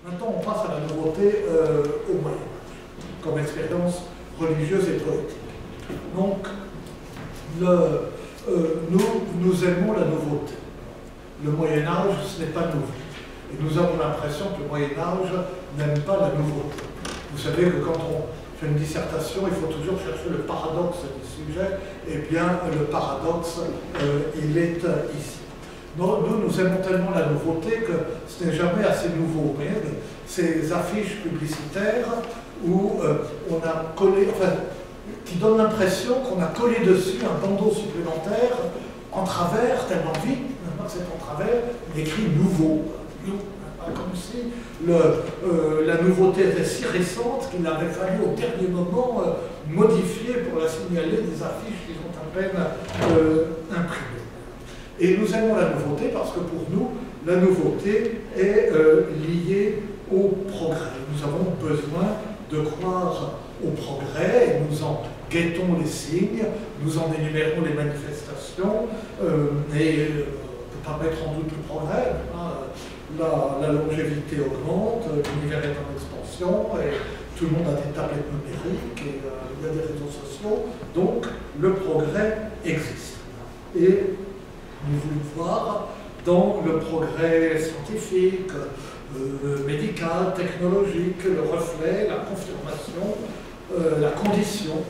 Maintenant, on passe à la nouveauté au Moyen-Âge, comme expérience religieuse et poétique. Donc, nous aimons la nouveauté. Le Moyen-Âge, ce n'est pas nouveau. Et nous avons l'impression que le Moyen-Âge n'aime pas la nouveauté. Vous savez que quand on fait une dissertation, il faut toujours chercher le paradoxe du sujet. Eh bien, le paradoxe, il est ici. Nous aimons tellement la nouveauté que ce n'est jamais assez nouveau. Vous voyez, ces affiches publicitaires où on a collé, enfin, qui donnent l'impression qu'on a collé dessus un bandeau supplémentaire en travers, tellement vite, maintenant que c'est en travers, il écrit nouveau. Comme si la nouveauté était si récente qu'il avait fallu au dernier moment modifier pour la signaler des affiches qui sont à peine imprimées. Et nous aimons la nouveauté parce que pour nous, la nouveauté est liée au progrès. Nous avons besoin de croire au progrès et nous en guettons les signes, nous en énumérons les manifestations et on ne peut pas mettre en doute le progrès. La longévité augmente, l'univers est en expansion et tout le monde a des tablettes numériques et il y a des réseaux sociaux, donc le progrès existe. Et nous voulons voir dans le progrès scientifique, médical, technologique, le reflet, la confirmation, la condition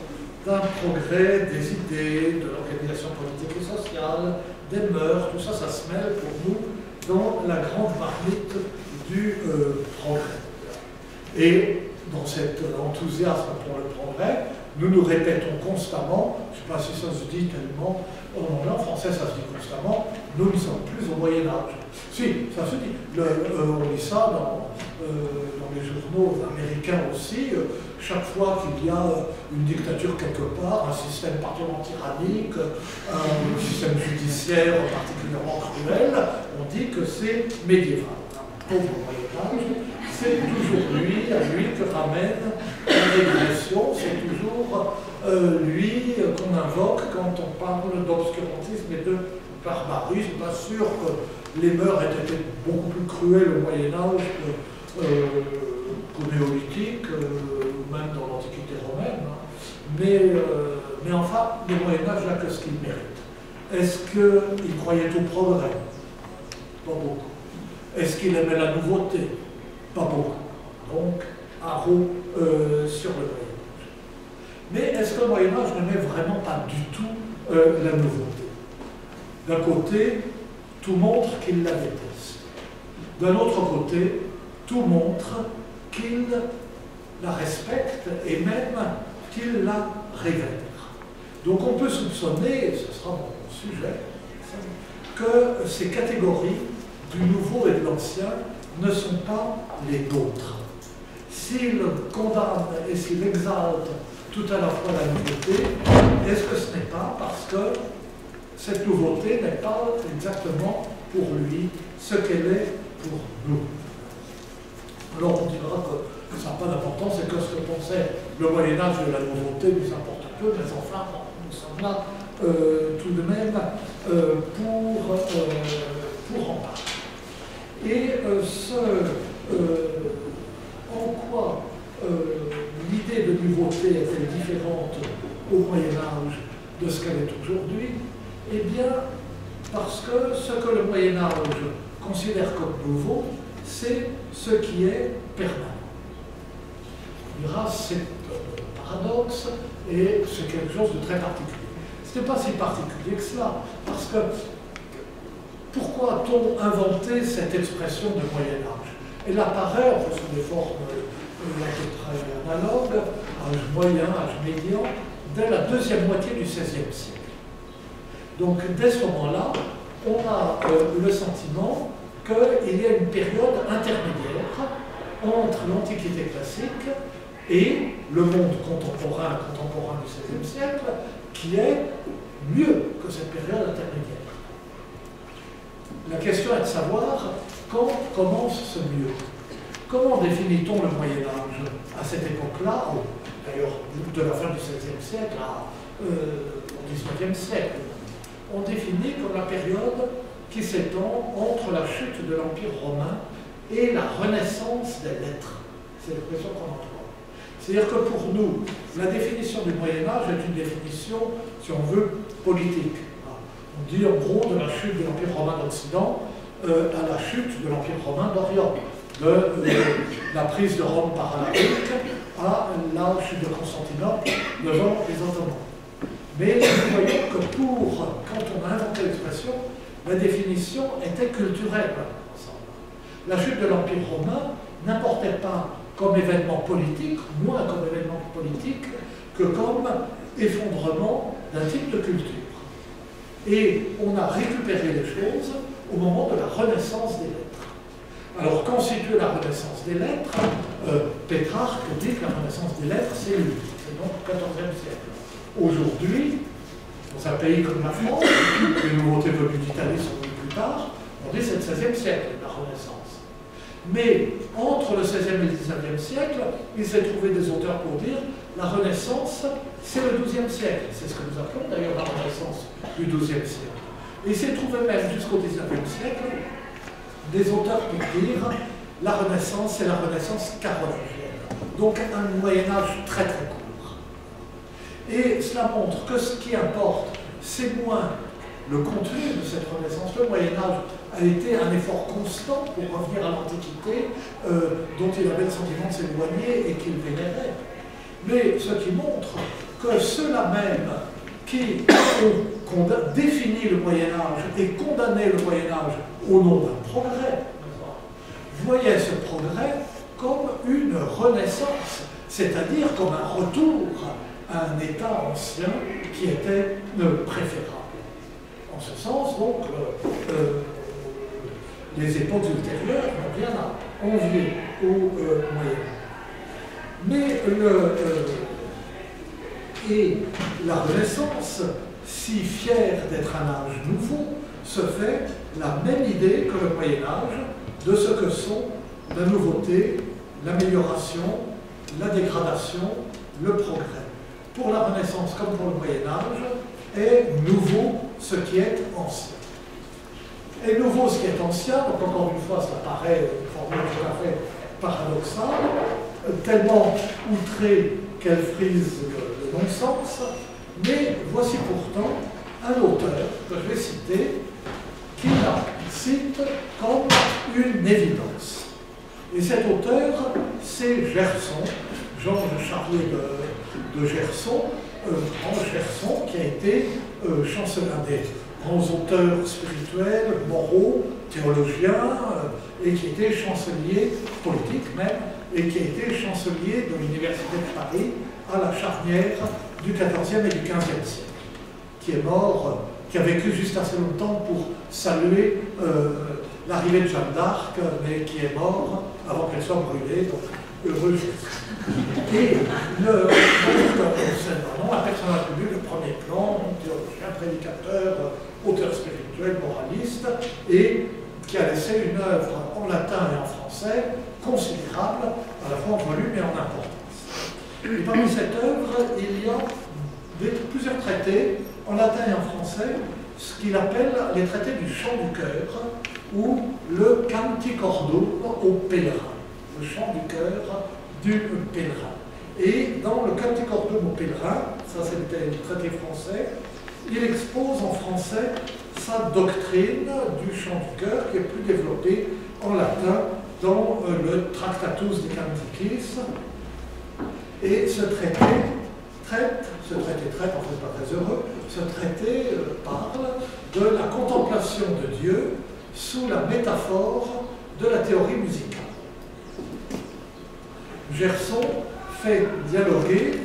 d'un progrès des idées, de l'organisation politique et sociale, des mœurs, tout ça, ça se mêle pour nous dans la grande marmite du progrès. Et dans cet enthousiasme pour le progrès, nous nous répétons constamment, je ne sais pas si ça se dit tellement, en français ça se dit constamment, nous ne sommes plus au Moyen-Âge. Si, ça se dit. On lit ça dans les journaux américains aussi. Chaque fois qu'il y a une dictature quelque part, un système particulièrement tyrannique, un système judiciaire particulièrement cruel, on dit que c'est médiéval. Pauvre Moyen-Âge, c'est toujours lui, à lui que ramène la régression, c'est toujours lui qu'on invoque quand on parle d'obscurantisme et de barbarisme. Pas sûr que les mœurs aient été beaucoup plus cruelles au Moyen-Âge qu'au néolithique, ou même dans l'Antiquité romaine. Mais enfin, le Moyen-Âge n'a que ce qu'il mérite. Est-ce qu'il croyait au progrès? Pas beaucoup. Est-ce qu'il aimait la nouveauté? Pas beaucoup. Donc, haro sur le Moyen-Âge. Mais est-ce que le Moyen-Âge n'aimait vraiment pas du tout la nouveauté? D'un côté, tout montre qu'il la déteste. D'un autre côté, tout montre qu'il la respecte et même qu'il la révère. Donc on peut soupçonner, et ce sera mon sujet, que ces catégories du nouveau et de l'ancien ne sont pas les nôtres. S'il condamne et s'il exalte tout à la fois la nouveauté, est-ce que ce n'est pas parce que cette nouveauté n'est pas exactement pour lui ce qu'elle est pour nous? Alors on dira que ça n'a pas d'importance et que ce que pensait le Moyen-Âge de la nouveauté nous importe peu, mais enfin nous sommes là tout de même pour en parler. Et en quoi l'idée de nouveauté est-elle différente au Moyen-Âge de ce qu'elle est aujourd'hui? Eh bien, parce que ce que le Moyen-Âge considère comme nouveau, c'est ce qui est permanent. Il y aura ce paradoxe et c'est quelque chose de très particulier. Ce n'est pas si particulier que cela, parce que pourquoi a-t-on inventé cette expression de Moyen-Âge? Elle apparaît, en fait, sous des formes à peu près analogues, âge moyen, âge médian, dès la deuxième moitié du XVIe siècle. Donc, dès ce moment-là, on a le sentiment qu'il y a une période intermédiaire entre l'Antiquité classique et le monde contemporain du XVIe siècle, qui est mieux que cette période intermédiaire. La question est de savoir quand commence ce mieux. Comment définit-on le Moyen-Âge à cette époque-là, d'ailleurs de la fin du XVIe siècle au XIXe siècle? On définit comme la période qui s'étend entre la chute de l'Empire romain et la renaissance des lettres. C'est l'expression qu'on emploie. C'est-à-dire que pour nous, la définition du Moyen-Âge est une définition, si on veut, politique. On dit en gros de la chute de l'Empire romain d'Occident à la chute de l'Empire romain d'Orient, de la prise de Rome par Alaric à la chute de Constantinople devant les Ottomans. Mais nous voyons que quand on a inventé l'expression, la définition était culturelle. La chute de l'Empire romain n'importait pas comme événement politique, moins comme événement politique que comme effondrement d'un type de culture. Et on a récupéré les choses au moment de la renaissance des lettres. Alors, constitue la renaissance des lettres, Pétrarque dit que la renaissance des lettres, c'est lui. C'est donc le XIVe siècle. Aujourd'hui, dans un pays comme la France, les nouveautés venues d'Italie sont venues plus tard, on dit que c'est le XVIe siècle, la Renaissance. Mais entre le XVIe et le XIXe siècle, il s'est trouvé des auteurs pour dire la Renaissance, c'est le XIIe siècle. C'est ce que nous appelons d'ailleurs la Renaissance du XIIe siècle. Et il s'est trouvé même jusqu'au XIXe siècle des auteurs pour dire la Renaissance, c'est la Renaissance carolingienne. Donc un Moyen-Âge très très court. Et cela montre que ce qui importe, c'est moins le contenu de cette Renaissance. Le Moyen-Âge a été un effort constant pour revenir à l'Antiquité, dont il avait le sentiment de s'éloigner et qu'il vénérait. Mais ce qui montre que ceux-là même qui ont défini le Moyen-Âge et condamné le Moyen-Âge au nom d'un progrès, voyaient ce progrès comme une renaissance, c'est-à-dire comme un retour à un état ancien qui était préférable. En ce sens, donc, les époques ultérieures n'ont rien à envier au Moyen-Âge. Mais et la Renaissance, si fière d'être un âge nouveau, se fait la même idée que le Moyen-Âge de ce que sont la nouveauté, l'amélioration, la dégradation, le progrès. Pour la Renaissance comme pour le Moyen-Âge, est nouveau ce qui est ancien. Et nouveau ce qui est ancien, donc encore une fois, ça paraît une formule tout à fait paradoxale, tellement outrée qu'elle frise le non-sens, mais voici pourtant un auteur que je vais citer, qui la cite comme une évidence. Et cet auteur, c'est Gerson, Georges Charlet de Gerson, grand Gerson, qui a été chancelier, des grands auteurs spirituels, moraux, théologiens, et qui a été chancelier politique même, et qui a été chancelier de l'Université de Paris à la charnière du XIVe et du XVe siècle, qui est mort, qui a vécu juste assez longtemps pour saluer l'arrivée de Jeanne d'Arc, mais qui est mort avant qu'elle soit brûlée, donc heureux. Et un personnage public de premier plan, théologien, prédicateur, auteur spirituel, moraliste, et qui a laissé une œuvre en latin et en français considérable, à la fois en volume et en importance. Et parmi cette œuvre, il y a plusieurs traités, en latin et en français, ce qu'il appelle les traités du chant du cœur, ou le canticordum au pèlerin, le chant du cœur du pèlerin. Et dans le canticordum au pèlerin, ça c'était le traité français, il expose en français sa doctrine du chant du cœur, qui est plus développée en latin dans le Tractatus de Canticis. Et ce traité traite, en fait pas très heureux, ce traité parle de la contemplation de Dieu sous la métaphore de la théorie musicale. Gerson fait dialoguer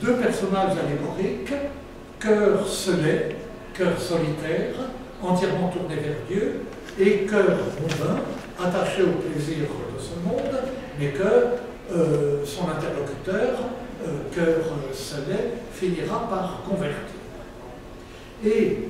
deux personnages allégoriques, cœur selet, cœur solitaire, entièrement tourné vers Dieu, et cœur mondain, attaché au plaisir de ce monde, mais que son interlocuteur, cœur selet, finira par convertir. Et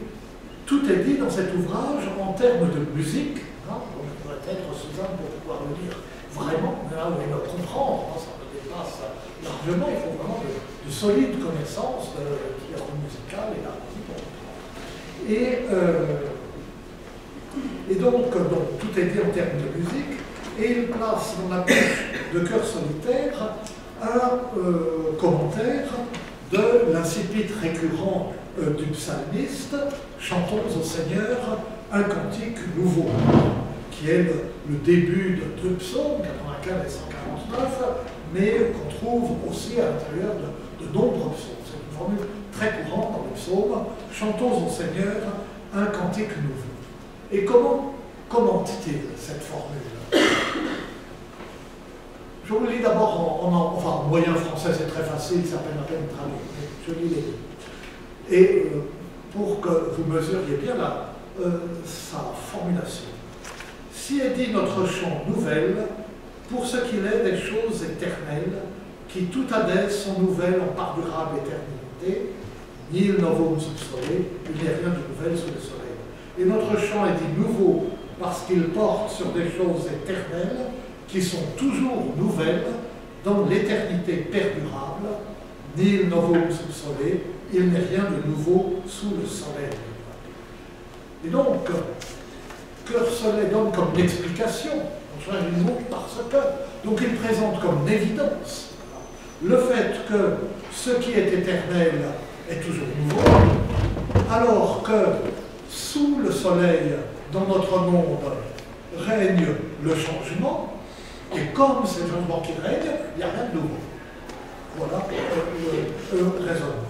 tout est dit dans cet ouvrage en termes de musique, hein, donc il faudrait être Suzanne pour pouvoir le lire vraiment, là où il le comprendre, hein, ça me dépasse largement, il faut vraiment de solides connaissances de théorie musicale et d'harmonie. Et donc, tout est dit en termes de musique, et il place dans la bouche de Cœur solitaire un commentaire de l'incipit récurrent du psalmiste « Chantons au Seigneur un cantique nouveau », qui est le début de deux psaumes, 95 et 149, mais qu'on trouve aussi à l'intérieur de nombreux psaumes. C'est une formule très courante dans les psaumes. « Chantons au Seigneur un cantique nouveau ». Et comment commente-t-il cette formule? Je vous le lis d'abord en moyen français, c'est très facile, ça s'appelle à peine traduit, mais je lis les deux. Et pour que vous mesuriez bien sa formulation. Si est dit notre chant nouvelle, pour ce qu'il est des choses éternelles, qui tout adès sont nouvelles en pardurable éternité, nil novum sub sole, il n'y a rien de nouvel sous le soleil. Et notre chant est dit nouveau parce qu'il porte sur des choses éternelles qui sont toujours nouvelles dans l'éternité perdurable, nil novum sub sole, il n'est rien de nouveau sous le soleil. Et donc, Cœur Soleil donne comme une explication, parce que, donc il présente comme une évidence le fait que ce qui est éternel est toujours nouveau, alors que sous le soleil, dans notre monde, règne le changement, et comme c'est le changement qui règne, il n'y a rien de nouveau. Voilà le raisonnement.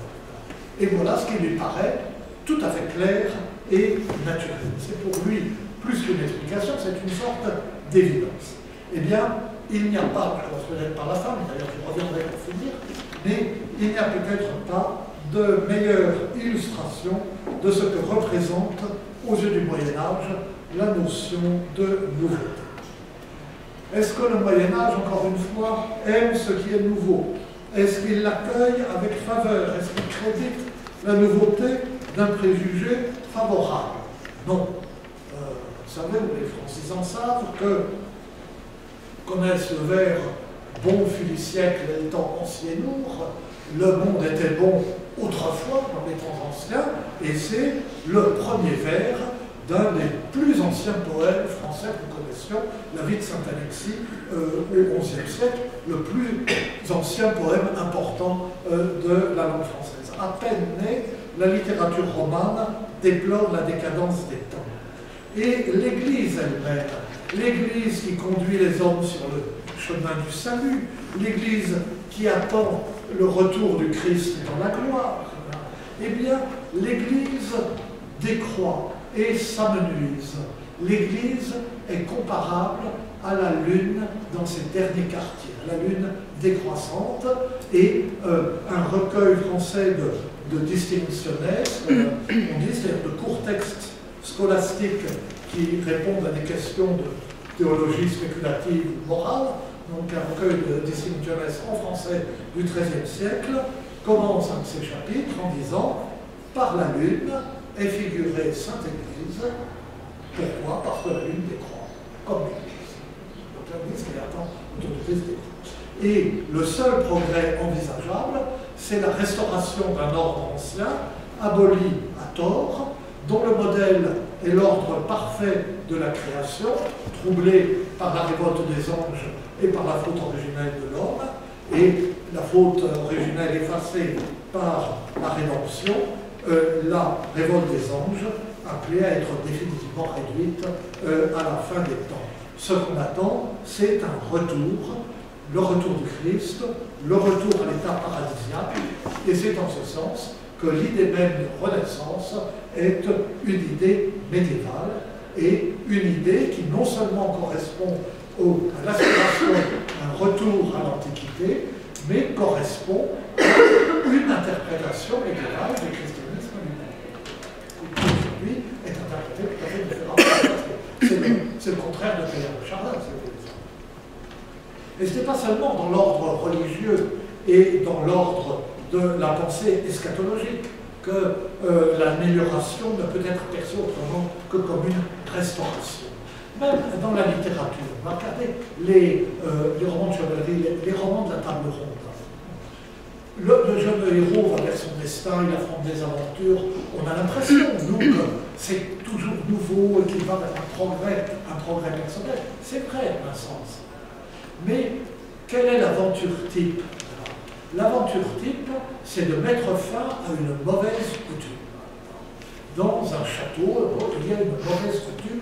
Et voilà ce qui lui paraît tout à fait clair et naturel. C'est pour lui plus qu'une explication, c'est une sorte d'évidence. Eh bien, il n'y a pas, je commence peut-être par la fin, mais d'ailleurs je reviendrai pour finir, mais il n'y a peut-être pas de meilleure illustration de ce que représente, aux yeux du Moyen-Âge, la notion de nouveauté. Est-ce que le Moyen-Âge, encore une fois, aime ce qui est nouveau? Est-ce qu'il l'accueille avec faveur? Est-ce qu'il crédite la nouveauté d'un préjugé favorable? Non. Vous savez, les francisans savent que connaissent le vers « Bon fut les siècles et le temps ancien lourd », le monde était bon autrefois, dans les temps anciens, et c'est le premier vers d'un des plus anciens poèmes français que nous connaissions, La vie de Saint-Alexis, au XIe siècle, le plus ancien poème important de la langue française. À peine né, la littérature romane déplore la décadence des temps. Et l'Église elle-même, l'Église qui conduit les hommes sur le chemin du salut, l'Église qui attend le retour du Christ dans la gloire, eh bien, l'Église décroît et s'amenuise. L'Église est comparable à la lune dans ses derniers quartiers, à la lune décroissante, et un recueil français de distinctionnaires, on dit, c'est-à-dire de courts textes scolastiques qui répondent à des questions de théologie spéculative morale, donc un recueil de distinctionnaires en français du XIIIe siècle, commence un de ces chapitres en disant « Par la lune est figurée Sainte Église ». Pourquoi? Parce que la lune décroît, comme l'Église. Donc l'Église qui attend autour du Christ décroît. Et le seul progrès envisageable, c'est la restauration d'un ordre ancien, aboli à tort, dont le modèle est l'ordre parfait de la création, troublé par la révolte des anges et par la faute originelle de l'homme, et la faute originelle effacée par la rédemption, la révolte des anges appelée à être définitivement réduite à la fin des temps. Ce qu'on attend, c'est un retour, le retour du Christ, le retour à l'état paradisiaque, et c'est en ce sens que l'idée même de Renaissance est une idée médiévale et une idée qui non seulement correspond à l'aspiration d'un retour à l'Antiquité, mais correspond à une interprétation médiévale du christianisme lui-même, qui aujourd'hui est interprétée tout à fait différemment. C'est le contraire de Teilhard de Chardin, si vous voulez. Et ce n'est pas seulement dans l'ordre religieux et dans l'ordre de la pensée eschatologique que l'amélioration ne peut être perçue autrement que comme une restauration. Même dans la littérature, regardez les romans de chevalerie, les romans de la table ronde. Le jeune héros va vers son destin, il affronte des aventures, on a l'impression, nous, que c'est toujours nouveau et qu'il va vers un progrès personnel. C'est vrai, dans un sens. Mais quelle est l'aventure type? L'aventure type, c'est de mettre fin à une mauvaise coutume. Dans un château, il y a une mauvaise coutume.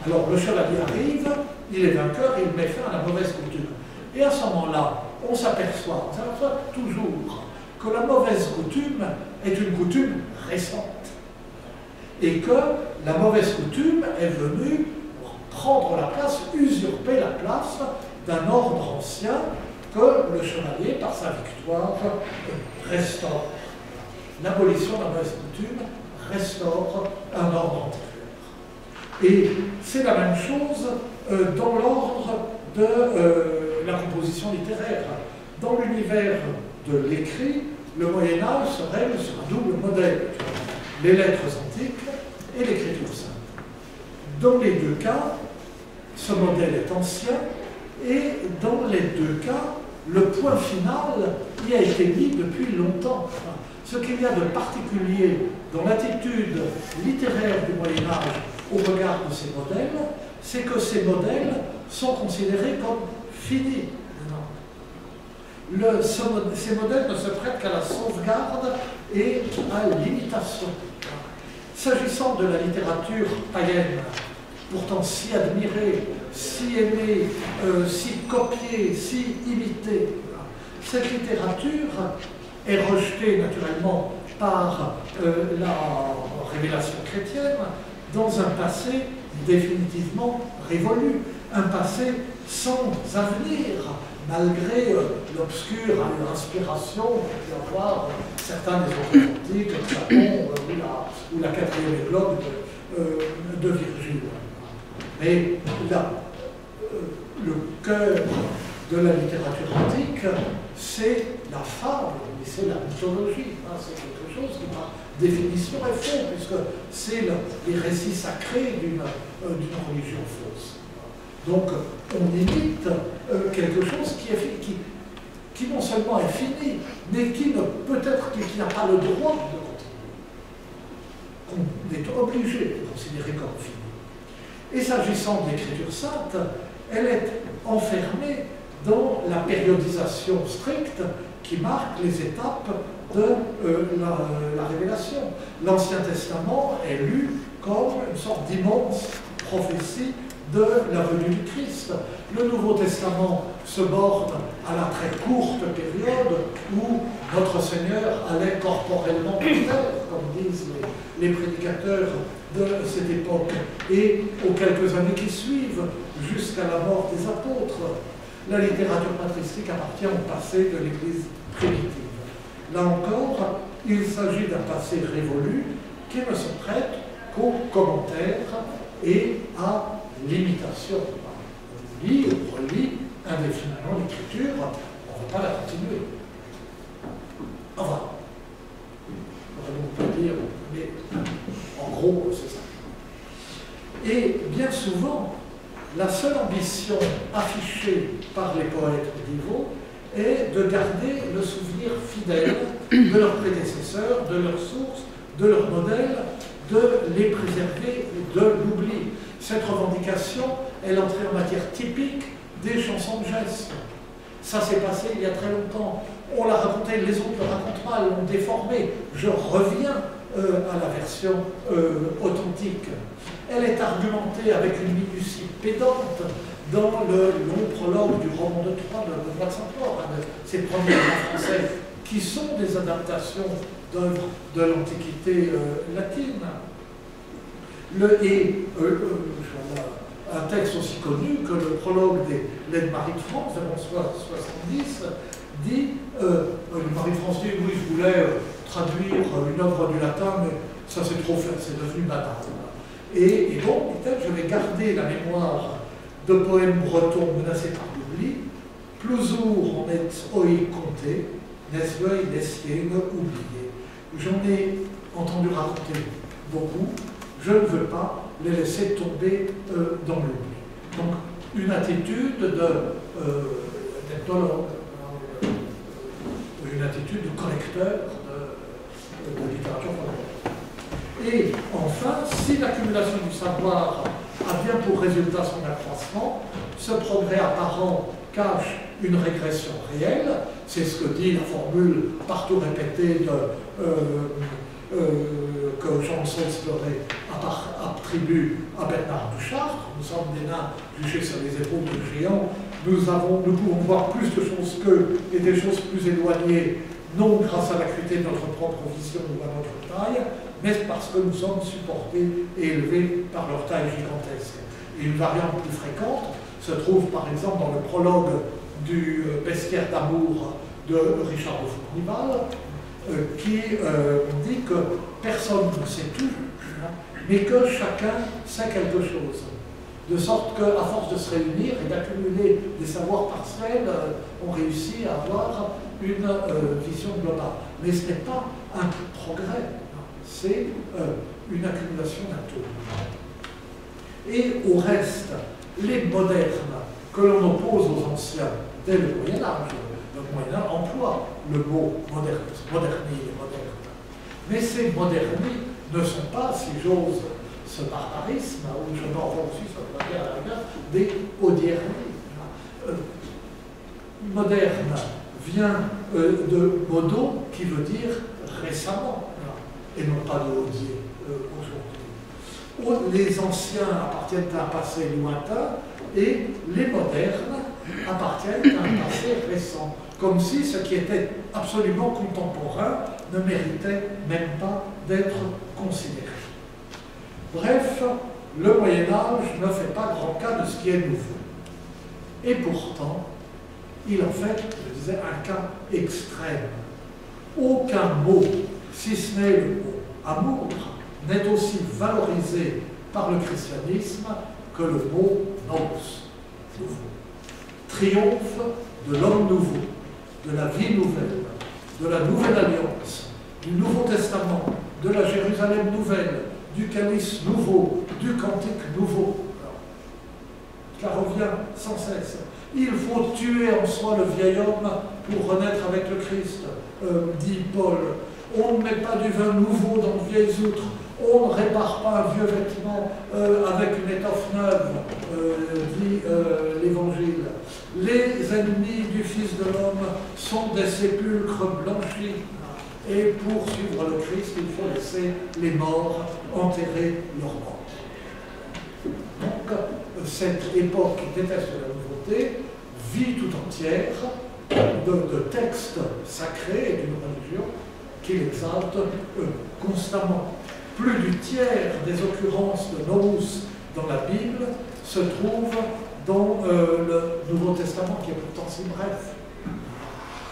Alors le chevalier arrive, il est vainqueur, il met fin à la mauvaise coutume. Et à ce moment-là, on s'aperçoit toujours que la mauvaise coutume est une coutume récente. Et que la mauvaise coutume est venue prendre la place, usurper la place d'un ordre ancien que le chevalier, par sa victoire, restaure. L'abolition de la mauvaise coutume restaure un ordre antérieur. Et c'est la même chose dans l'ordre de la composition littéraire. Dans l'univers de l'écrit, le Moyen-Âge se règle sur un double modèle, les lettres antiques et l'écriture sainte. Dans les deux cas, ce modèle est ancien, et dans les deux cas, le point final y a été mis depuis longtemps. Ce qu'il y a de particulier dans l'attitude littéraire du Moyen-Âge au regard de ces modèles, c'est que ces modèles sont considérés comme finis. Ces modèles ne se prêtent qu'à la sauvegarde et à l'imitation. S'agissant de la littérature païenne, pourtant si admirée, si aimée, si copiée, si imitée, cette littérature est rejetée naturellement par la révélation chrétienne dans un passé définitivement révolu, un passé sans avenir, malgré l'obscure inspiration qu'il peut y avoir certains des auteurs antiques, Platon ou la quatrième églogue de Virgile. Mais là, le cœur de la littérature antique, c'est la fable, c'est la mythologie. C'est quelque chose qui, par définition, est faux, puisque c'est les récits sacrés d'une religion fausse. Donc, on imite quelque chose qui non seulement est fini, mais qui peut-être qui n'a pas le droit de continuer. On est obligé de considérer comme fini. Et s'agissant de l'écriture sainte, elle est enfermée dans la périodisation stricte qui marque les étapes de la révélation. L'Ancien Testament est lu comme une sorte d'immense prophétie de la venue du Christ. Le Nouveau Testament se borne à la très courte période où notre Seigneur allait corporellement sur terre, comme disent les prédicateurs de cette époque, et aux quelques années qui suivent, jusqu'à la mort des apôtres. La littérature patristique appartient au passé de l'Église primitive. Là encore, il s'agit d'un passé révolu qui ne se prête qu'aux commentaires et à l'imitation. On lit, on relit indéfiniment l'écriture, on ne va pas la continuer. Enfin, on peut dire, mais en gros, c'est ça. Et bien souvent, la seule ambition affichée par les poètes médiévaux est de garder le souvenir fidèle de leurs prédécesseurs, de leurs sources, de leurs modèles, de les préserver de l'oubli. Cette revendication est l'entrée en matière typique des chansons de gestes. Ça s'est passé il y a très longtemps. On l'a raconté, les autres le racontent mal, l'ont déformé. Je reviens à la version authentique. Elle est argumentée avec une minutie pédante dans le long prologue du roman de Troie de Bois de Saint-Maur, ces premiers romans français, qui sont des adaptations d'œuvres de l'Antiquité latine. Un texte aussi connu que le prologue des Lettres Marie de France, de 1170, dit, Marie de France dit, oui, je voulais traduire une œuvre du latin, mais ça c'est trop fait, c'est devenu banal. Et bon, peut-être je vais garder la mémoire de poèmes bretons menacés par l'oubli. Plousour en est oi compté, nesveuil nessier oublié. J'en ai entendu raconter beaucoup, je ne veux pas les laisser tomber dans l'oubli. Donc, une attitude d'ethnologue, une attitude de collecteur de littérature folklorique. Et enfin, si l'accumulation du savoir a bien pour résultat son accroissement, ce progrès apparent cache une régression réelle. C'est ce que dit la formule partout répétée que Jean Saulsbury attribue à Bernard du Chartres. Nous sommes des nains jugés sur les épaules de géants. Nous pouvons voir plus de choses qu'eux et des choses plus éloignées, non grâce à l'acuité de notre propre vision ou à notre taille, mais parce que nous sommes supportés et élevés par leur taille gigantesque. Et une variante plus fréquente se trouve par exemple dans le prologue du Bestiaire d'amour de Richard de Fournival, qui dit que personne ne sait tout, mais que chacun sait quelque chose. De sorte qu'à force de se réunir et d'accumuler des savoirs partiels, on réussit à avoir une vision globale. Mais ce n'est pas un progrès, c'est une accumulation d'atomes. Et au reste, les modernes que l'on oppose aux anciens dès le Moyen-Âge, le Moyen-Âge emploie le mot modernie et moderne. Mais ces modernies ne sont pas, si j'ose ce barbarisme, où je m'en aussi sur la guerre, des odiernies. Moderne vient de modo, qui veut dire récemment, et non pas de odier aujourd'hui. Les anciens appartiennent à un passé lointain, et les modernes appartiennent à un passé récent, comme si ce qui était absolument contemporain ne méritait même pas d'être considéré. Bref, le Moyen-Âge ne fait pas grand cas de ce qui est nouveau. Et pourtant, il en fait, je disais, un cas extrême. Aucun mot, si ce n'est le mot amour, n'est aussi valorisé par le christianisme que le mot nous, nouveau. Triomphe de l'homme nouveau, de la vie nouvelle, de la nouvelle alliance, du Nouveau Testament, de la Jérusalem nouvelle, du calice nouveau, du cantique nouveau. Cela revient sans cesse. Il faut tuer en soi le vieil homme pour renaître avec le Christ, dit Paul. On ne met pas du vin nouveau dans de vieilles outres. On ne répare pas un vieux vêtement avec une étoffe neuve, dit l'Évangile. Les ennemis du Fils de l'homme sont des sépulcres blanchis. Et pour suivre le Christ, il faut laisser les morts enterrer leurs morts. Donc, cette époque qui déteste la nouveauté vit tout entière de textes sacrés et d'une religion qui l'exalte constamment. Plus du tiers des occurrences de nous dans la Bible se trouvent dans le Nouveau Testament, qui est pourtant si bref.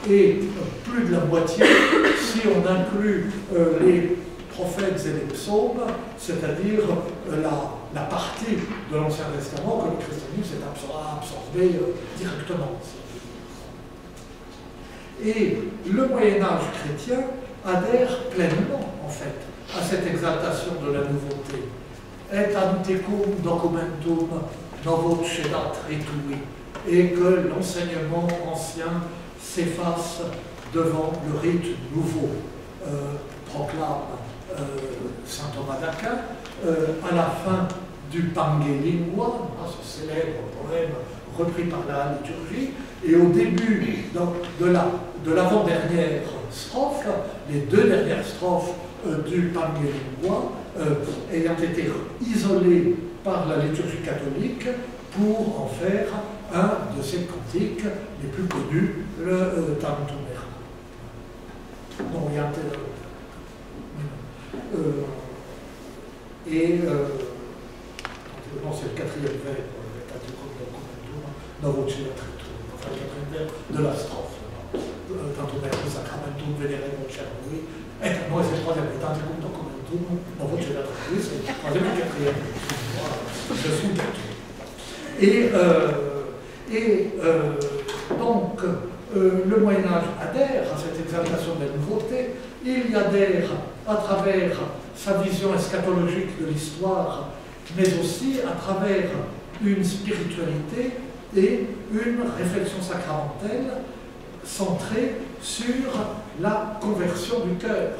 Et plus de la moitié, si on inclut les prophètes et les psaumes, c'est-à-dire la partie de l'Ancien Testament que le christianisme s'est absorbé directement. Et le Moyen-Âge chrétien adhère pleinement, en fait, à cette exaltation de la nouveauté. Et anticum documentum novoce dat ritui, et que l'enseignement ancien s'efface devant le rite nouveau, proclame saint Thomas d'Aquin, à la fin du Pangelingua, ce célèbre poème repris par la liturgie, et au début de l'avant-dernière strophe, les deux dernières strophes du Pangelingua ayant été isolées par la liturgie catholique pour en faire un de ses cantiques les plus connus, le Tantum Ergo. Non, il y a non, c'est le quatrième vers, Tantum Documentum, Novoce dat Ritui, enfin le quatrième vers de la strophe. Tantum Ergo Sacramentum Veneremur Cernui, et non, c'est le troisième, Tantum Documentum, Novoce dat Ritui, c'est le troisième et le quatrième. Voilà, je suis donc, le Moyen-Âge adhère à cette exaltation de la nouveauté, il y adhère à travers sa vision eschatologique de l'histoire, mais aussi à travers une spiritualité et une réflexion sacramentelle centré sur la conversion du cœur.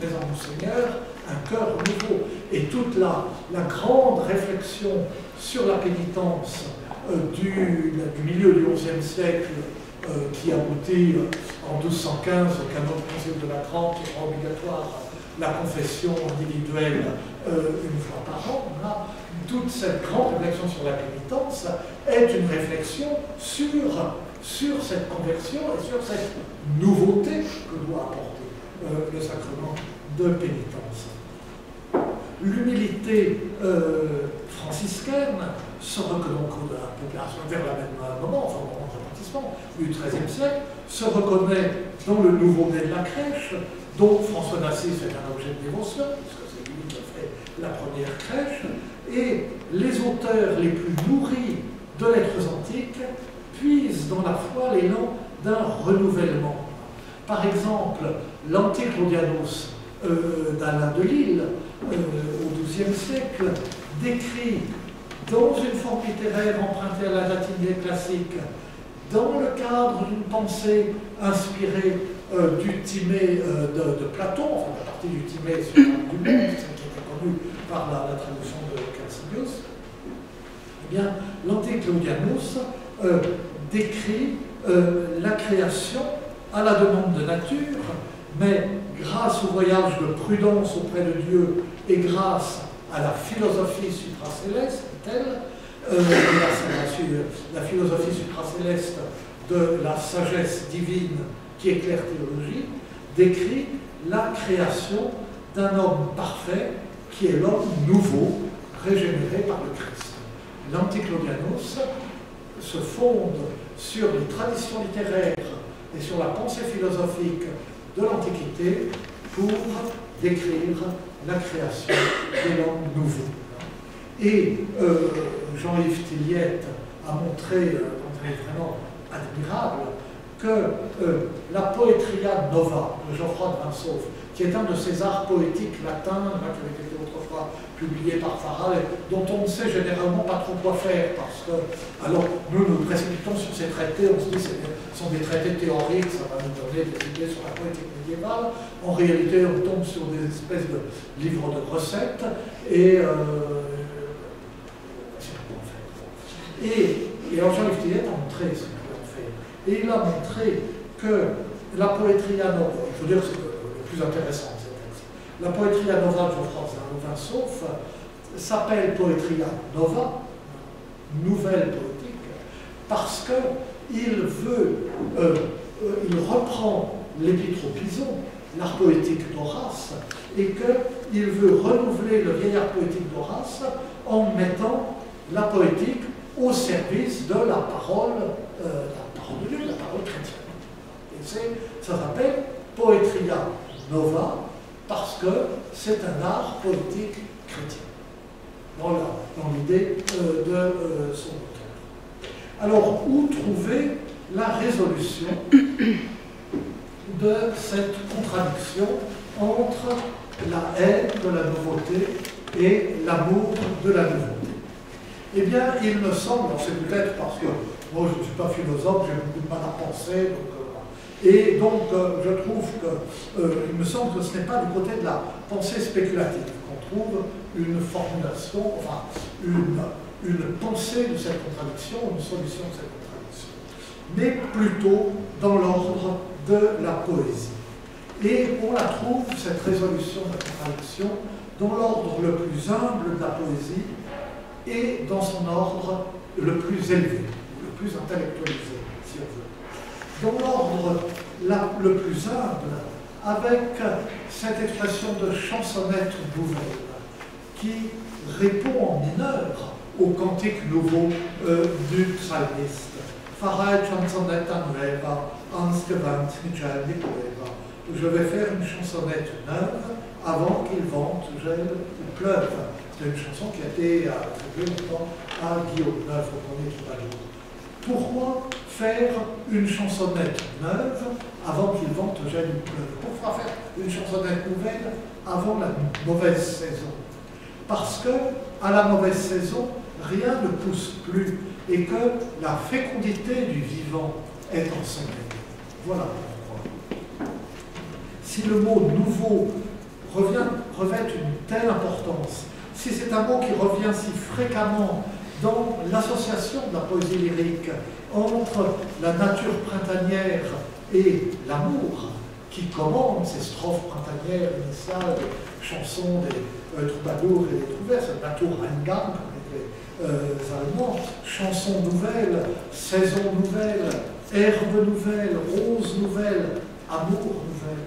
Mais en Monseigneur, un cœur nouveau. Et toute la grande réflexion sur la pénitence du milieu du XIe siècle qui aboutit en 1215 au canon du Concile de Latran qui rend obligatoire la confession individuelle une fois par an. Là, toute cette grande réflexion sur la pénitence est une réflexion sur cette conversion et sur cette nouveauté que doit apporter le sacrement de pénitence. L'humilité franciscaine se reconnaît donc la population vers le même moment, enfin au moment de retentissement du XIIIe siècle, se reconnaît dans le nouveau-né de la crèche, dont François d'Assise est un objet de dévotion, puisque c'est lui qui a fait la première crèche, et les auteurs les plus nourris de lettres antiques puisent dans la foi l'élan d'un renouvellement. Par exemple, l'Anticlodianos d'Alain de Lille, au XIIe siècle, décrit dans une forme littéraire empruntée à la latinité classique, dans le cadre d'une pensée inspirée du Timée de Platon, enfin la partie du Timée sur du monde, celle qui était connue par la traduction de Calcidius, eh bien, l'Anticlodianos décrit la création à la demande de nature, mais grâce au voyage de prudence auprès de Dieu et grâce à la philosophie supracéleste, telle, la philosophie supracéleste de la sagesse divine qui éclaire théologie, décrit la création d'un homme parfait qui est l'homme nouveau, régénéré par le Christ. L'Anticlodianos se fonde sur les traditions littéraires et sur la pensée philosophique de l'Antiquité pour décrire la création de l'homme nouveau. Et Jean-Yves Tilliette a montré, vraiment admirable, que la Poetria Nova de Geoffroy de Vinsauf, qui est un de ces arts poétiques latins, qui avait été autrefois publié par Farral, dont on ne sait généralement pas trop quoi faire, parce que, alors, nous précipitons sur ces traités, on se dit que ce sont des traités théoriques, ça va nous donner des idées sur la poétique médiévale. En réalité, on tombe sur des espèces de livres de recettes, et alors Jean-Yves Tilliette a montré ce qu'il pouvait en faire. Et il a montré que la Poetria Nova, je veux dire, c'est le plus intéressant de ces textes, la Poetria Nova de Geoffroy de Vinsauf s'appelle Poetria Nova, nouvelle poétique, parce qu'il il reprend l'Épitropison, l'art poétique d'Horace, et qu'il veut renouveler le vieil art poétique d'Horace en mettant la poétique au service de la parole de Dieu, de la parole chrétienne. Et ça s'appelle Poetria Nova parce que c'est un art poétique chrétien. Voilà, dans l'idée de son auteur. Alors, où trouver la résolution de cette contradiction entre la haine de la nouveauté et l'amour de la nouveauté? Eh bien, il me semble, c'est peut-être parce que moi je ne suis pas philosophe, j'ai beaucoup de mal à penser, et donc je trouve que, il me semble que ce n'est pas du côté de la pensée spéculative qu'on trouve une formulation, enfin une pensée de cette contradiction, une solution de cette contradiction, mais plutôt dans l'ordre de la poésie. Et on la trouve, cette résolution de la contradiction, dans l'ordre le plus humble de la poésie, et dans son ordre le plus élevé, le plus intellectualisé, si on veut. Dans l'ordre le plus humble, avec cette expression de chansonnette nouvelle, qui répond en mineur au cantique nouveau du psalmiste. Farai chansonnetta nueva, ansgevant Michel di Cueva. Je vais faire une chansonnette neuve avant qu'il vente, gèle ou pleuve. C'est une chanson qui a été attribuée longtemps à Guillaume Neuf au premier troubadour. Pourquoi faire une chansonnette neuve avant qu'il vente, gèle ou pleuve? Pourquoi faire une chansonnette nouvelle avant la mauvaise saison? Parce que à la mauvaise saison, rien ne pousse plus et que la fécondité du vivant est enseignée. Voilà pourquoi. Si le mot nouveau revêt une telle importance, si c'est un mot qui revient si fréquemment dans l'association de la poésie lyrique entre la nature printanière et l'amour, qui commande ces strophes printanières initiales, chansons des troubadours et des trouvères, c'est Natureingang, comme les Allemands, chansons nouvelles, saisons nouvelles, herbes nouvelles, roses nouvelles, amour nouvelle.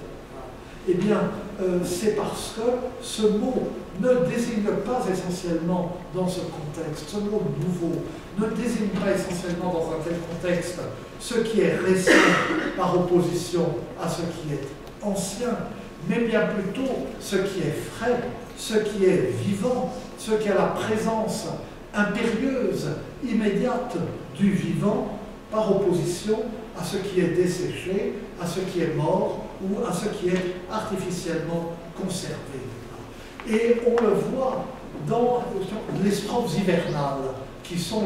Eh bien, c'est parce que ce mot ne désigne pas essentiellement dans ce contexte, ce mot nouveau ne désigne pas essentiellement dans un tel contexte ce qui est récent par opposition à ce qui est ancien, mais bien plutôt ce qui est frais, ce qui est vivant, ce qui a la présence impérieuse, immédiate du vivant par opposition à ce qui est desséché, à ce qui est mort ou à ce qui est artificiellement conservé. Et on le voit dans les strophes hivernales, qui sont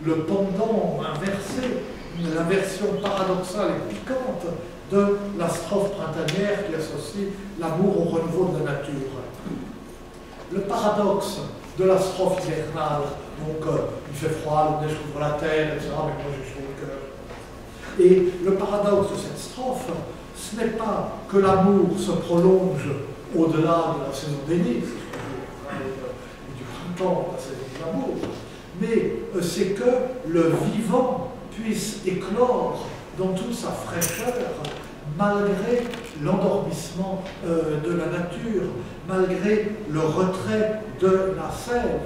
le pendant inversé, la version paradoxale et piquante de la strophe printanière qui associe l'amour au renouveau de la nature. Le paradoxe de la strophe hivernale, donc il fait froid, la neige couvre la terre, etc., mais moi j'ai chaud le cœur. Et le paradoxe de cette strophe, ce n'est pas que l'amour se prolonge au-delà de la saison des nids, du printemps, la saison de l'amour, mais c'est que le vivant puisse éclore dans toute sa fraîcheur, malgré l'endormissement de la nature, malgré le retrait de la sève.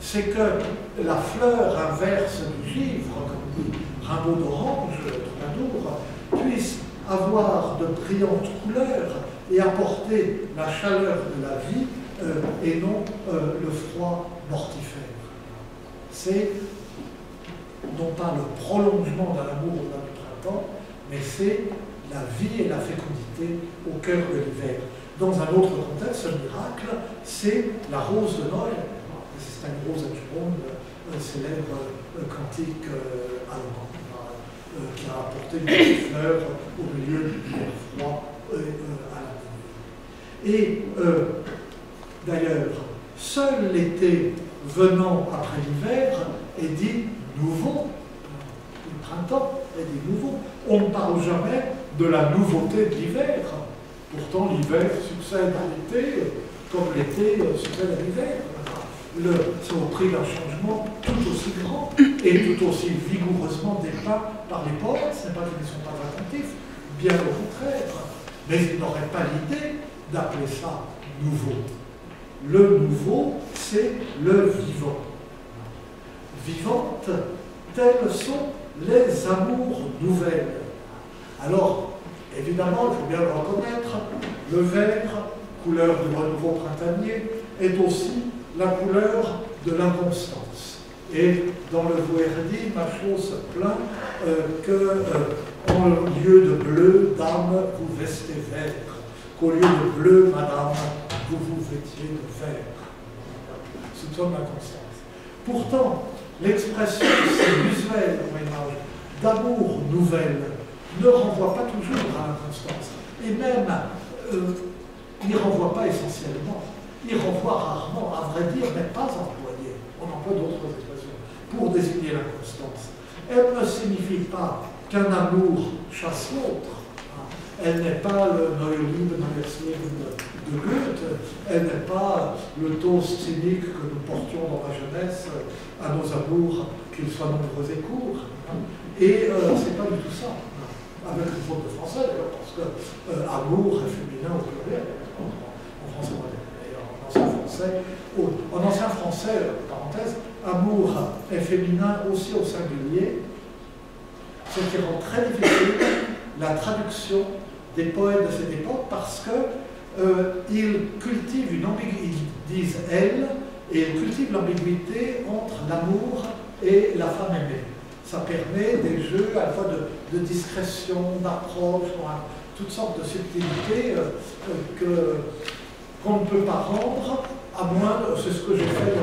C'est que la fleur inverse du givre, comme dit Rimbaud d'Orange, Troubadour, puisse avoir de brillantes couleurs et apporter la chaleur de la vie et non le froid mortifère. C'est non pas le prolongement d'un amour au-delà du printemps, mais c'est la vie et la fécondité au cœur de l'hiver. Dans un autre contexte, ce miracle, c'est la rose de Noël. C'est une rose à célèbre cantique allemand, qui a apporté une fleur au milieu du hiver froid à la nuit. Et d'ailleurs, seul l'été venant après l'hiver est dit nouveau. Le printemps est dit nouveau. On ne parle jamais de la nouveauté de l'hiver. Pourtant, l'hiver succède à l'été, comme l'été succède à l'hiver. C'est au prix d'un changement tout aussi grand et tout aussi vigoureusement dépeint par les poètes. Ce n'est pas qu'ils ne sont pas attentifs, bien au contraire. Mais ils n'auraient pas l'idée d'appeler ça nouveau. Le nouveau, c'est le vivant. Vivantes, telles sont les amours nouvelles. Alors, évidemment, il faut bien le reconnaître, le vert, couleur du renouveau printanier, est aussi la couleur de l'inconstance. Et dans le Vouerdi, Machaut se plaint qu'en lieu de bleu, dame, vous vestez vert, qu'au lieu de bleu, madame, vous vous vêtiez de vert. Soupçonne l'inconstance. Pourtant, l'expression si visuelle au Moyen-Âge d'amour nouvelle ne renvoie pas toujours à l'inconstance. Et même, n'y renvoie pas essentiellement. Il renvoie rarement, à vrai dire, n'est pas employé. On emploie d'autres expressions pour désigner l'inconstance. Elle ne signifie pas qu'un amour chasse l'autre. Elle n'est pas le Neue Liebe, Neues Leben de Goethe. Elle n'est pas le toast cynique que nous portions dans la jeunesse à nos amours, qu'ils soient nombreux et courts. Et c'est pas du tout ça. Avec une faute de français, d'ailleurs, parce que amour est féminin au pluriel. En français, en ancien français, parenthèse, amour est féminin aussi au singulier, ce qui rend très difficile la traduction des poètes de cette époque parce qu'ils cultivent une ambiguïté, ils disent elle, et ils cultivent l'ambiguïté entre l'amour et la femme aimée. Ça permet des jeux à la fois de discrétion, d'approche, toutes sortes de subtilités qu'on ne peut pas rendre, à moins, c'est ce que j'ai fait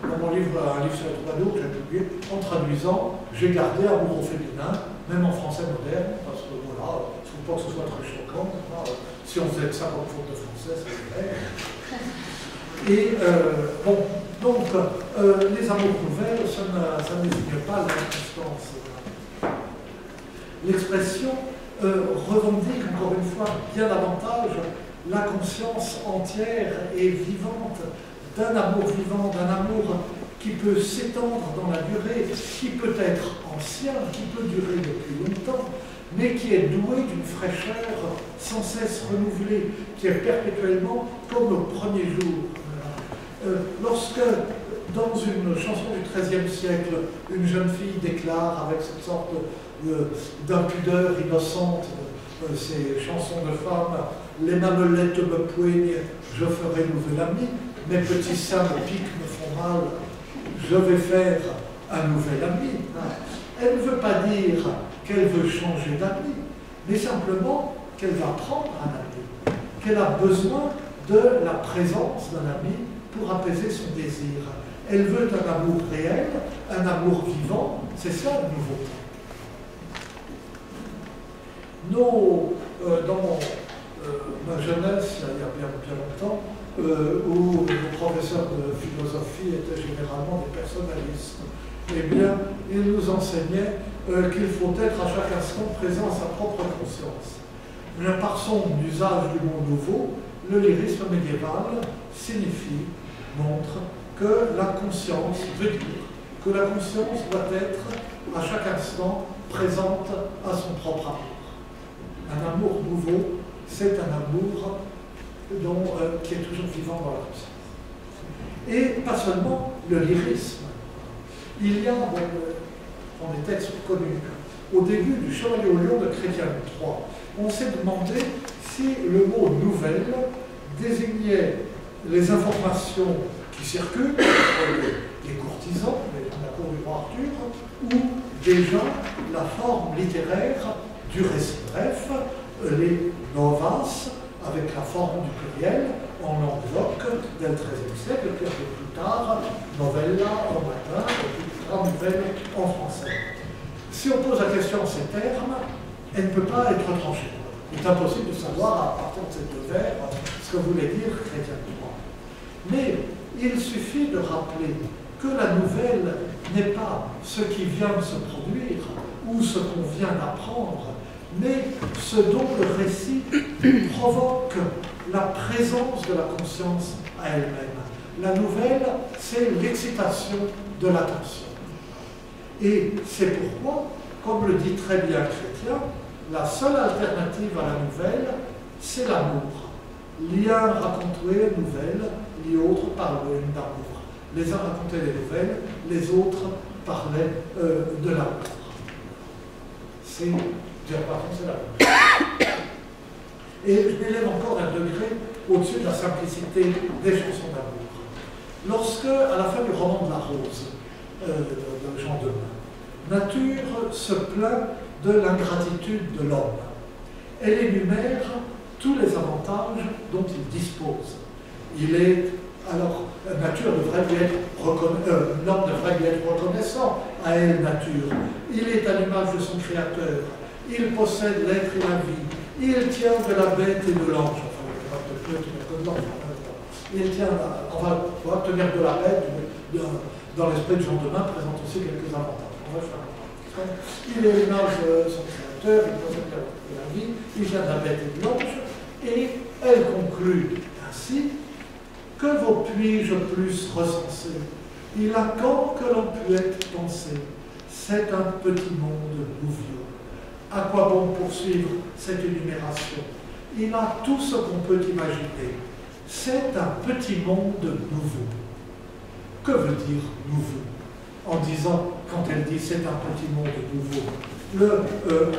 dans mon livre, un livre sur les troubadours que j'ai publié, en traduisant, j'ai gardé Amour au féminin, même en français moderne, parce que voilà, il ne faut pas que ce soit très choquant. Si on faisait 50 fautes de français, ça irait. Et bon, donc, les amours nouvelles, ça ne désigne pas l'inconstance. L'expression revendique encore une fois bien davantage la conscience entière et vivante d'un amour vivant, d'un amour qui peut s'étendre dans la durée, qui peut être ancien, qui peut durer depuis longtemps, mais qui est doué d'une fraîcheur sans cesse renouvelée, qui est perpétuellement comme au premier jour. Lorsque, dans une chanson du XIIIe siècle, une jeune fille déclare avec cette sorte d'impudeur innocente, ces chansons de femmes, les mamelettes me poignent, je ferai nouvel ami, mes petits seins me piquent, me font mal, je vais faire un nouvel ami. Elle ne veut pas dire qu'elle veut changer d'ami, mais simplement qu'elle va prendre un ami, qu'elle a besoin de la présence d'un ami pour apaiser son désir. Elle veut un amour réel, un amour vivant, c'est ça la nouveauté. Dans ma jeunesse, il y a bien longtemps, où nos professeurs de philosophie étaient généralement des personnalistes, eh bien, ils nous enseignaient qu'il faut être à chaque instant présent à sa propre conscience. Mais par son usage du mot nouveau, le lyrisme médiéval signifie, montre que la conscience veut dire que la conscience doit être à chaque instant présente à son propre amour. Un amour nouveau, c'est un amour qui est toujours vivant dans la conscience. Et pas seulement le lyrisme. Il y a dans les textes connus, au début du Chevalier au Lion de Chrétien III, on s'est demandé si le mot nouvelle désignait les informations qui circulent entre les courtisans, la cour du roi Arthur, ou déjà la forme littéraire du récit bref, les novas, avec la forme du pluriel, en langue locque dès le XIIIe siècle, puis un peu plus tard, novella en latin, et puis plus tard, nouvelle en français. Si on pose la question en ces termes, elle ne peut pas être tranchée. Il est impossible de savoir, à partir de ces deux vers, ce que voulait dire Chrétien III. Mais il suffit de rappeler que la nouvelle n'est pas ce qui vient de se produire ou ce qu'on vient d'apprendre, mais ce dont le récit provoque la présence de la conscience à elle-même. La nouvelle, c'est l'excitation de l'attention. Et c'est pourquoi, comme le dit très bien Chrétien, la seule alternative à la nouvelle, c'est l'amour. Lien raconté nouvelle, les autres parlaient d'amour. Les uns racontaient des nouvelles, les autres parlaient de l'amour. C'est l'amour. Et je m'élève encore d'un degré au-dessus de la simplicité des chansons d'amour. Lorsque, à la fin du roman de la Rose, de Jean Demain, Nature se plaint de l'ingratitude de l'homme. Elle énumère tous les avantages dont il dispose. Alors, Nature devrait lui être l'homme devrait lui être reconnaissant à elle, Nature. Il est à l'image de son Créateur. Il possède l'être et la vie. Il tient de la bête et de l'ange. Il tient, on va obtenir de la bête, dans l'esprit de Jean Demain, présente aussi quelques avantages. On va faire un. Il est l'image de son Créateur, il possède la vie, il tient de la bête et de l'ange, et elle conclut ainsi: que vos puis-je plus recenser? Il a quand que l'on peut être pensé, c'est un petit monde nouveau. À quoi bon poursuivre cette énumération? Il a tout ce qu'on peut imaginer. C'est un petit monde nouveau. Que veut dire nouveau? En disant, quand elle dit c'est un petit monde nouveau,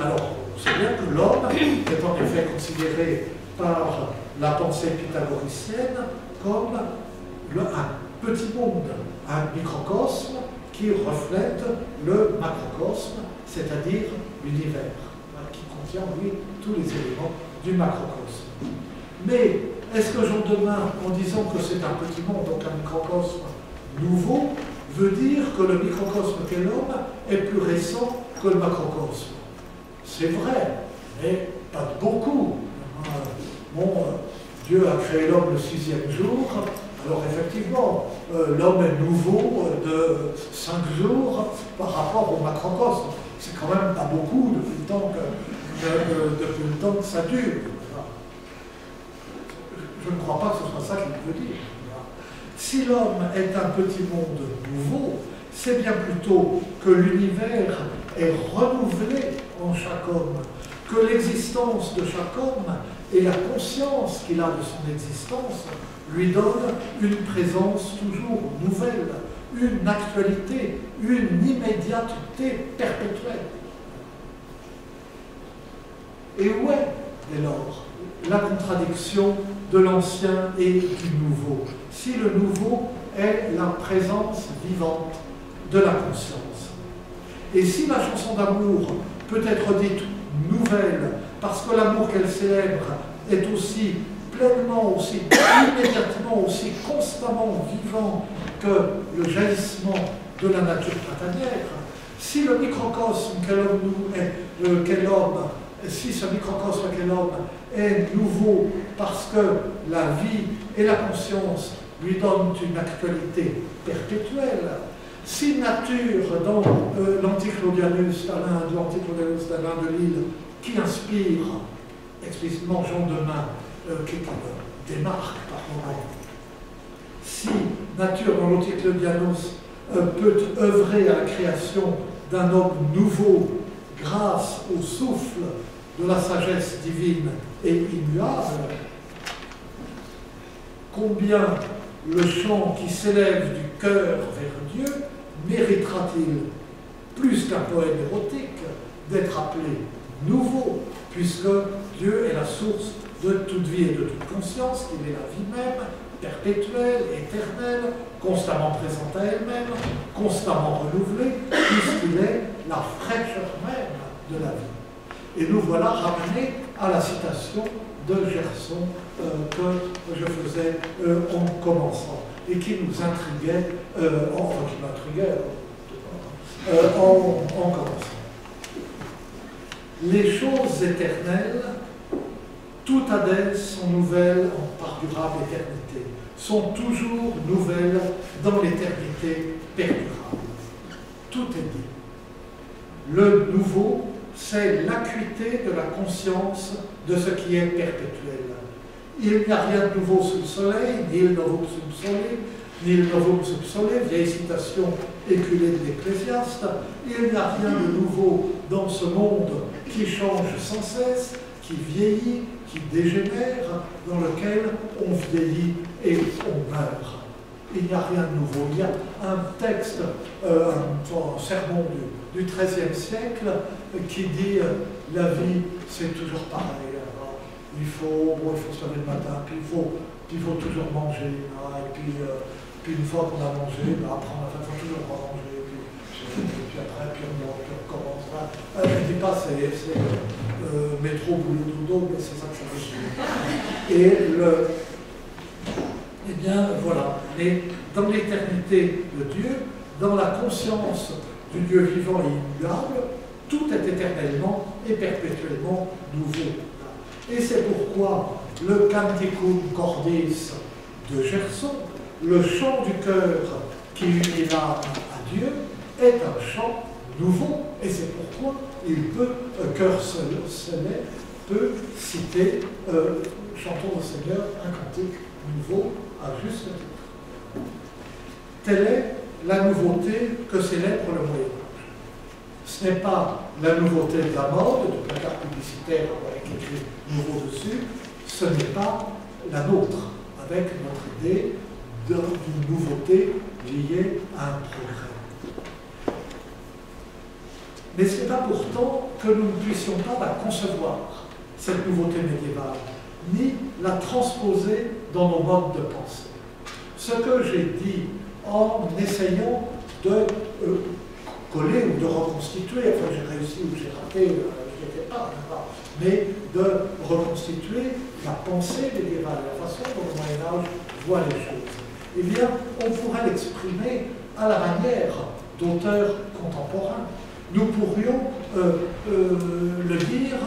alors, on sait bien que l'homme est en effet considéré par la pensée pythagoricienne comme un petit monde, un microcosme qui reflète le macrocosme, c'est-à-dire l'univers, qui contient, lui, tous les éléments du macrocosme. Mais est-ce que Jean Demain, en disant que c'est un petit monde, donc un microcosme nouveau, veut dire que le microcosme qu'est l'homme est plus récent que le macrocosme. C'est vrai, mais pas de beaucoup. Dieu a créé l'homme le 6e jour, alors effectivement, l'homme est nouveau de 5 jours par rapport au macrocosme. C'est quand même pas beaucoup depuis le temps que ça dure. Je ne crois pas que ce soit ça qu'il veut dire. Si l'homme est un petit monde nouveau, c'est bien plutôt que l'univers est renouvelé en chaque homme, que l'existence de chaque homme et la conscience qu'il a de son existence lui donnent une présence toujours nouvelle, une actualité, une immédiateté perpétuelle. Et où est, dès lors, la contradiction de l'ancien et du nouveau, si le nouveau est la présence vivante de la conscience? Et si la chanson d'amour peut être dite nouvelle, parce que l'amour qu'elle célèbre est aussi pleinement, aussi immédiatement, aussi constamment vivant que le jaillissement de la nature printanière, si le microcosme qu'est l'homme, si ce microcosme qu'est l'homme est nouveau parce que la vie et la conscience lui donnent une actualité perpétuelle, si nature dans l'Anticlodianus d'Alain de Lille, qui inspire explicitement Jean Demain, qui le démarque par moment, si nature dans l'Anticlodianus peut œuvrer à la création d'un homme nouveau grâce au souffle de la sagesse divine et immuable, combien le chant qui s'élève du cœur vers Dieu méritera-t-il, plus qu'un poème érotique, d'être appelé nouveau, puisque Dieu est la source de toute vie et de toute conscience, qu'il est la vie même, perpétuelle, éternelle, constamment présente à elle-même, constamment renouvelée, puisqu'il est la fraîcheur même de la vie. Et nous voilà ramenés à la citation de Gerson que je faisais en commençant, et qui nous intriguait, en commençant. Les choses éternelles, toutes Hadès sont nouvelles en perdurable éternité, sont toujours nouvelles dans l'éternité perdurable. Tout est dit. Le nouveau, c'est l'acuité de la conscience de ce qui est perpétuel. Il n'y a rien de nouveau sous le soleil, ni le nouveau sous le soleil, ni le nouveau sous le soleil, vieille citation éculée de l'Ecclésiaste. Il n'y a rien de nouveau dans ce monde qui change sans cesse, qui vieillit, qui dégénère, dans lequel on vieillit et on meurt. Il n'y a rien de nouveau. Il y a un texte, un sermon du XIIIe siècle qui dit la vie, c'est toujours pareil. Il faut se lever le matin, puis il faut toujours manger. Et puis une fois qu'on a mangé, après on faut toujours manger. Puis après, on recommence. Je ne dis pas c'est métro, boulot, dodo, mais c'est ça que ça veut dire. Eh bien, voilà. Et dans l'éternité de Dieu, dans la conscience du Dieu vivant et immuable, tout est éternellement et perpétuellement nouveau. Et c'est pourquoi le Canticum Cordis de Gerson, le chant du cœur qui unit l'âme à Dieu, est un chant nouveau. Et c'est pourquoi Cœur Céleste peut citer Chantons au Seigneur, un cantique nouveau à juste titre. Telle est la nouveauté que célèbre le Moyen-Âge. Ce n'est pas la nouveauté de la mode, du placard publicitaire avec écrit nouveau dessus, ce n'est pas la nôtre, avec notre idée d'une nouveauté liée à un progrès. Mais ce n'est pas pourtant que nous ne puissions pas la concevoir, cette nouveauté médiévale, ni la transposer dans nos modes de pensée. Ce que j'ai dit en essayant de coller ou de reconstituer, enfin j'ai réussi ou j'ai raté, je n'y étais pas, mais de reconstituer la pensée médiévale, la façon dont le Moyen-Âge voit les choses. Eh bien, on pourrait l'exprimer à la manière d'auteurs contemporains. Nous pourrions le dire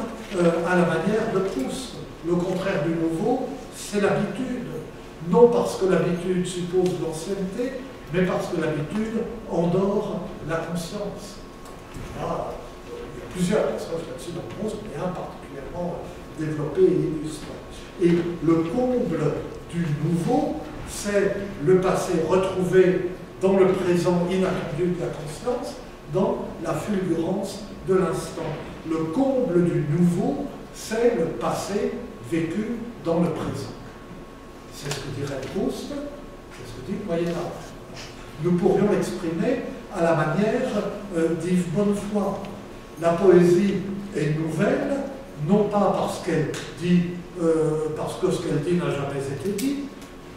à la manière de Proust. Le contraire du nouveau, c'est l'habitude. Non parce que l'habitude suppose l'ancienneté, mais parce que l'habitude endort la conscience. Là, il y a plusieurs passages là-dessus dans Proust, mais un particulièrement développé et illustré. Et le comble du nouveau, c'est le passé retrouvé dans le présent inattendu de la conscience, dans la fulgurance de l'instant. Le comble du nouveau, c'est le passé vécu dans le présent. C'est ce que dirait Proust, c'est ce que dit le Moyen-Âge. Nous pourrions l'exprimer à la manière d'Yves Bonnefoy. La poésie est nouvelle, non pas parce qu'elle dit, parce que ce qu'elle dit n'a jamais été dit,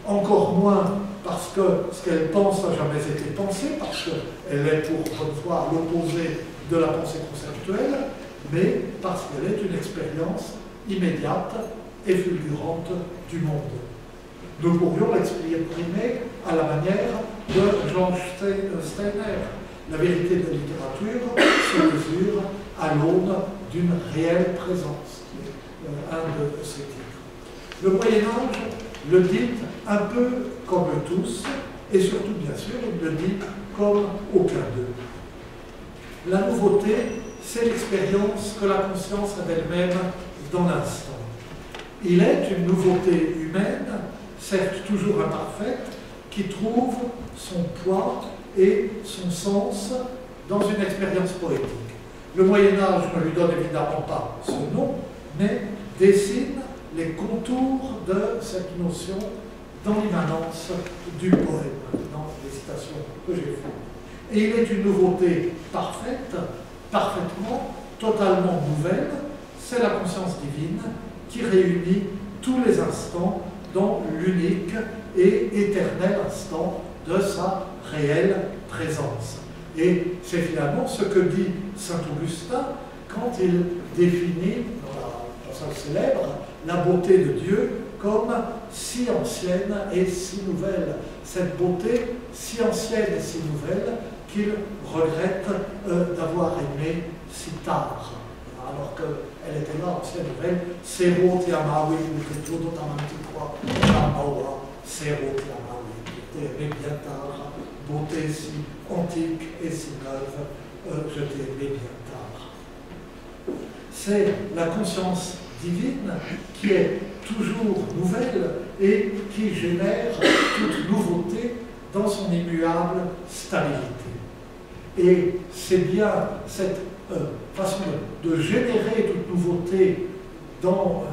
encore moins parce que ce qu'elle pense n'a jamais été pensé, parce qu'elle est pour Bonnefoy à l'opposé de la pensée conceptuelle, mais parce qu'elle est une expérience immédiate et fulgurante du monde. Nous pourrions l'exprimer à la manière de Jean Steiner. La vérité de la littérature se mesure à l'aune d'une réelle présence. Un de ses titres. Le Moyen-Âge le dit un peu comme tous, et surtout, bien sûr, il le dit comme aucun d'eux. La nouveauté, c'est l'expérience que la conscience a d'elle-même dans l'instant. Il est une nouveauté humaine, certes toujours imparfaite, qui trouve son poids et son sens dans une expérience poétique. Le Moyen-Âge ne lui donne évidemment pas ce nom, mais dessine les contours de cette notion dans l'immanence du poème, dans les citations que j'ai faites. Et il est une nouveauté parfaite, parfaitement, totalement nouvelle, c'est la conscience divine qui réunit tous les instants dans l'unique et éternel instant de sa réelle présence. Et c'est finalement ce que dit saint Augustin quand il définit, dans la passage célèbre, la beauté de Dieu comme si ancienne et si nouvelle. Cette beauté si ancienne et si nouvelle qu'il regrette d'avoir aimé si tard. Alors qu'elle était là, ancienne et nouvelle, Sero te amavi, tutto tamantiqua, amawa, Sero te amavi. Je t'ai aimé bien tard, beauté si antique et si neuve, je t'ai aimé bien tard. C'est la conscience divine qui est toujours nouvelle et qui génère toute nouveauté dans son immuable stabilité. Et c'est bien cette façon de générer toute nouveauté dans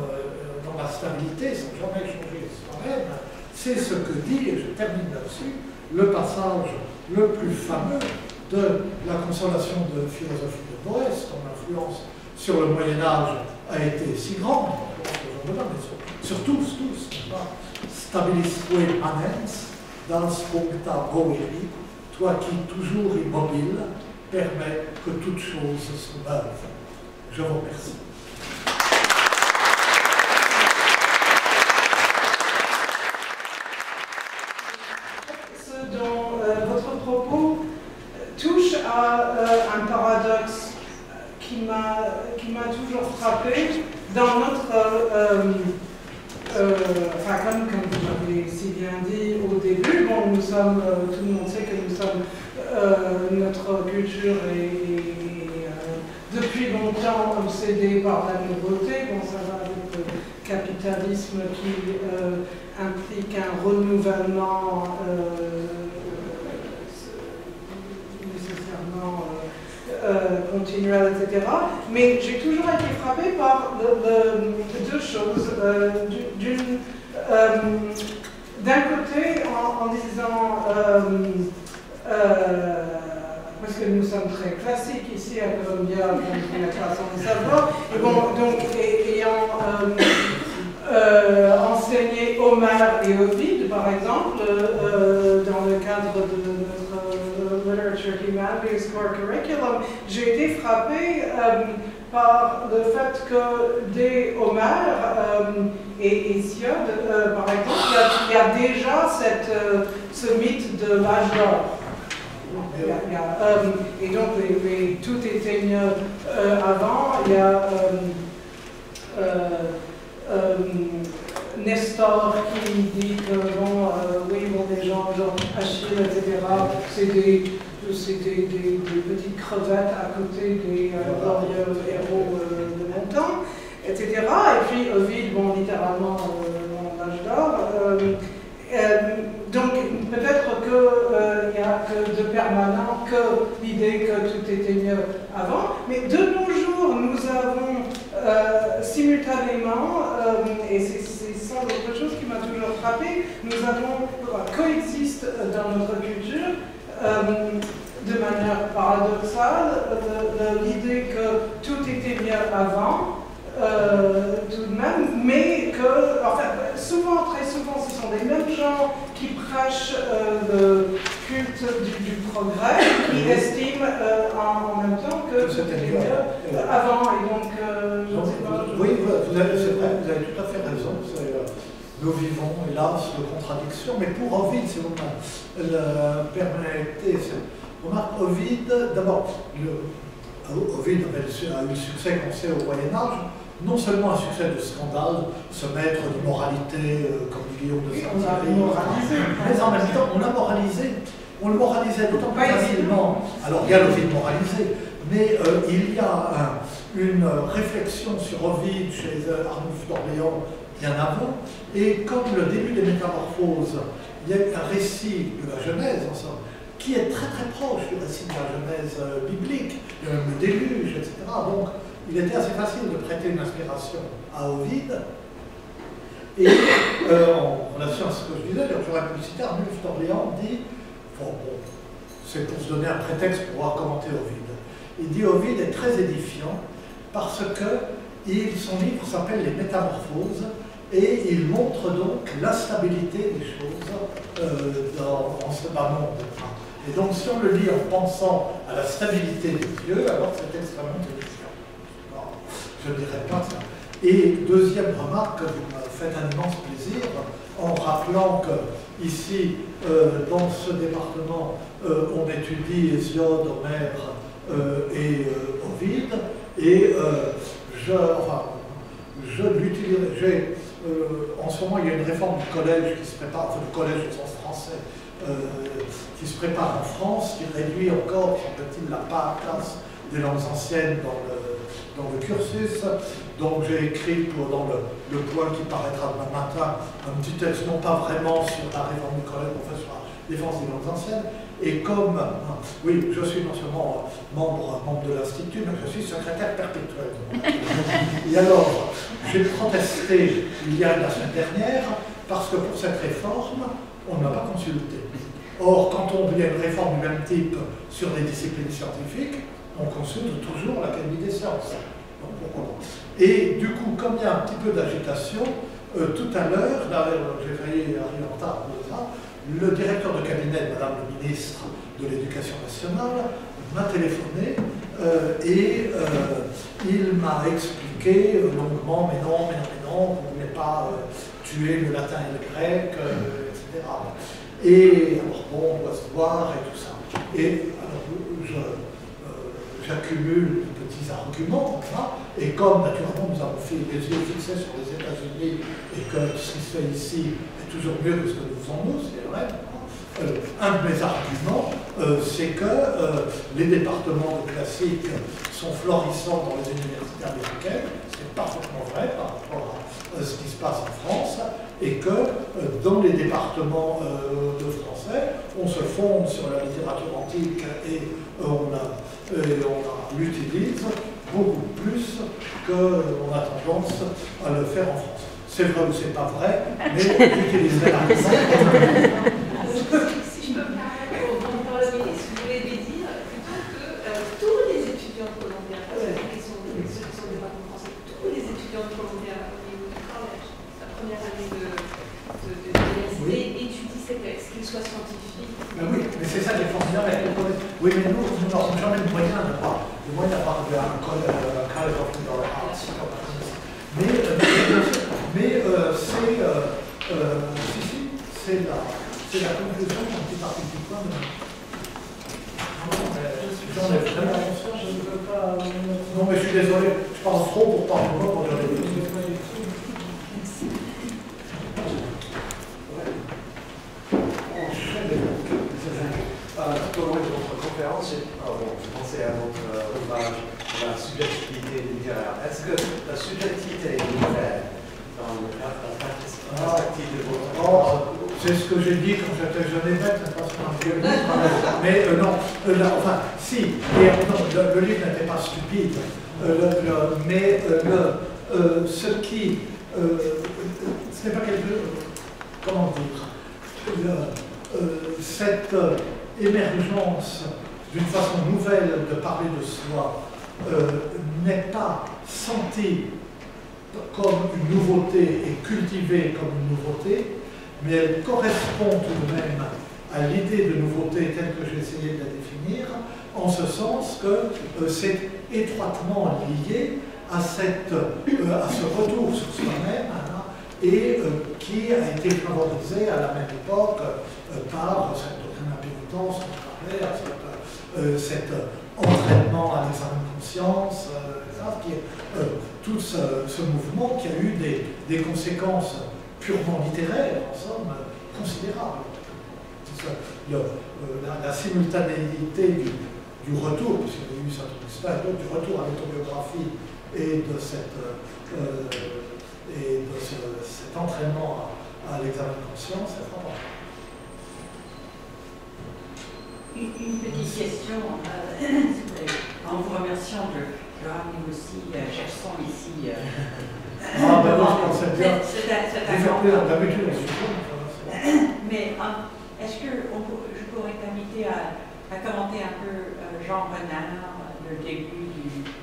la stabilité, sans jamais changer soi-même, c'est ce que dit, et je termine là-dessus, le passage le plus fameux de la consolation de philosophie de Boès, dont l'influence sur le Moyen-Âge a été si grande, mais sur tous, stabilisque manens, dans puncta boeri, toi qui, toujours immobile, permet que toutes choses se meuvent. Je vous remercie. Ce dont votre propos touche à un paradoxe qui m'a toujours frappé dans notre... comme vous l'avez si bien dit au début, bon, nous sommes, tout le monde sait que nous sommes, notre culture est depuis longtemps obsédée par la nouveauté. Bon, ça va avec le capitalisme qui implique un renouvellement nécessairement continuel, etc. Mais j'ai toujours été frappée par deux choses. D'un côté, en disant, parce que nous sommes très classiques ici à Columbia, on est la façon de savoir, et bon, donc, ayant enseigné Homère et Ovide, par exemple, dans le cadre de notre Literature Humanities Core Curriculum, j'ai été frappée par le fait que dès Homère et Hésiode, par exemple, il y a déjà ce mythe de l'âge d'or. Et donc, tout était mieux avant. Il y a Nestor qui dit que, bon, oui, bon, des gens genre Achille, etc., c'est des petites crevettes à côté des glorieux héros de mon temps, etc. Et puis Ovide, bon, littéralement, mon âge d'or. Donc, peut-être qu'il n'y a que de permanent que l'idée que tout était mieux avant, mais de nos jours, nous avons simultanément, et c'est sans autre chose qui m'a toujours frappé, nous avons coexistent dans notre culture de manière paradoxale l'idée que tout était mieux avant, tout de même, mais que, enfin, souvent, très souvent, ce sont les mêmes gens qui prêchent le culte du progrès, qui estiment en même temps que c'était mieux avant, et donc, je ne sais pas. Oui, c'est vrai, vous avez tout à fait raison. Nous vivons, hélas, de contradictions, mais pour Ovide, si vous me permettez, remarque, Ovide, d'abord, Ovide a eu le succès qu'on sait au Moyen-Âge, non seulement un succès de scandale, ce maître d'immoralité comme Guillaume de Saint-Thierry, mais en même temps, on l'a moralisé. On le moralisait d'autant plus facilement. Alors, il y a l'Ovide moralisé, mais il y a une réflexion sur Ovide chez Arnulf d'Orléans bien avant, et comme le début des Métamorphoses, il y a un récit de la Genèse, en somme, qui est très très proche du récit de la Genèse biblique, le déluge, etc. Donc, il était assez facile de prêter une inspiration à Ovide. Et en relation à ce que je disais, j'aurais pu citer Arnulf d'Orléans dit, bon, c'est pour se donner un prétexte pour pouvoir commenter Ovide. Il dit Ovide est très édifiant parce que son livre s'appelle Les Métamorphoses et il montre donc la stabilité des choses dans ce bas monde. Et donc si on le lit en pensant à la stabilité de Dieu, alors c'est extrêmement édifiant. Je ne dirais pas ça. Et deuxième remarque, vous me faites un immense plaisir en rappelant que ici, dans ce département, on étudie Hésiode, Homère et Ovide, et je l'utilise. En ce moment, il y a une réforme du collège qui se prépare, enfin du collège au sens français, qui se prépare en France, qui réduit encore, semble-t-il, la place des langues anciennes dans le cursus. Donc j'ai écrit dans le point qui paraîtra demain matin un petit texte, non pas vraiment sur la réforme du collège, mais sur la défense des langues anciennes. Et comme, oui, je suis non seulement membre de l'Institut, mais je suis secrétaire perpétuel. Et alors, j'ai protesté il y a la semaine dernière, parce que pour cette réforme, on ne m'a pas consulté. Or, quand on veut une réforme du même type sur des disciplines scientifiques, on consulte toujours l'Académie des sciences. Donc, pourquoi pas. Et du coup, comme il y a un petit peu d'agitation, tout à l'heure, j'ai failli arriver en retard pour ça, le directeur de cabinet de Madame le ministre de l'Éducation nationale m'a téléphoné et il m'a expliqué longuement, mais non, vous ne voulez pas tuer le latin et le grec, etc. Et alors bon, on doit se voir et tout ça. Et alors j'accumule de petits arguments, voilà, et comme naturellement nous avons fait des yeux fixés sur les États-Unis et que ce qui se fait ici est toujours mieux que ce que nous faisons nous, c'est vrai. Un de mes arguments, c'est que les départements de classique sont florissants dans les universités américaines, c'est parfaitement vrai par rapport à ce qui se passe en France, et que dans les départements de français, on se fonde sur la littérature antique et on l'utilise beaucoup plus qu'on a tendance à le faire en France. C'est vrai ou c'est pas vrai, mais on utiliserait la raison. Si je peux me permettre, pour le ministre, je voulais lui dire plutôt que tous les étudiants de Columbia, ceux qui sont des départements français, tous les étudiants de Columbia au niveau du collège, la première année de l'université, étudient ces textes, qu'ils soient scientifiques. Ben oui, mais c'est ça qui est formidable avec le collège. Oui, mais nous n'avons jamais le moyen d'avoir un collège of liberal arts. Mais c'est la conclusion d'un petit article du point. J'en ai vraiment conscience. Je ne veux pas... Non, mais je suis désolé, je parle trop pour parler de moi pour dire les choses. Tout au long de votre conférence, je pensais à votre ouvrage sur la subjectivité littéraire. Est-ce que la subjectivité littéraire, dans la perspective de votre c'est ce que j'ai dit quand j'étais jeune évêque, c'est pas ce qu'on a dit. Mais non, enfin, si, et, non, le livre n'était pas stupide, mais ce qui, ce n'est pas quelque, comment dire, cette émergence d'une façon nouvelle de parler de soi n'est pas sentie comme une nouveauté et cultivée comme une nouveauté, mais elle correspond tout de même à l'idée de nouveauté telle que j'ai essayé de la définir, en ce sens que c'est étroitement lié à ce retour sur soi-même, hein, et qui a été favorisé à la même époque par cette réinhabitance qu'on parlait, cet entraînement à l'examen de conscience, qui est tout ce mouvement qui a eu des conséquences purement littéraire, en somme, considérable. La simultanéité du retour, puisqu'il y a eu Saint-Augustin, du retour à l'autobiographie et de cet entraînement à l'examen de conscience, c'est frappant. Une petite question, en vous remerciant de ramener aussi Gerson ici. Ah, ben non, je pensais bien. Mais est-ce que je pourrais t'inviter à commenter un peu Jean Renard, le début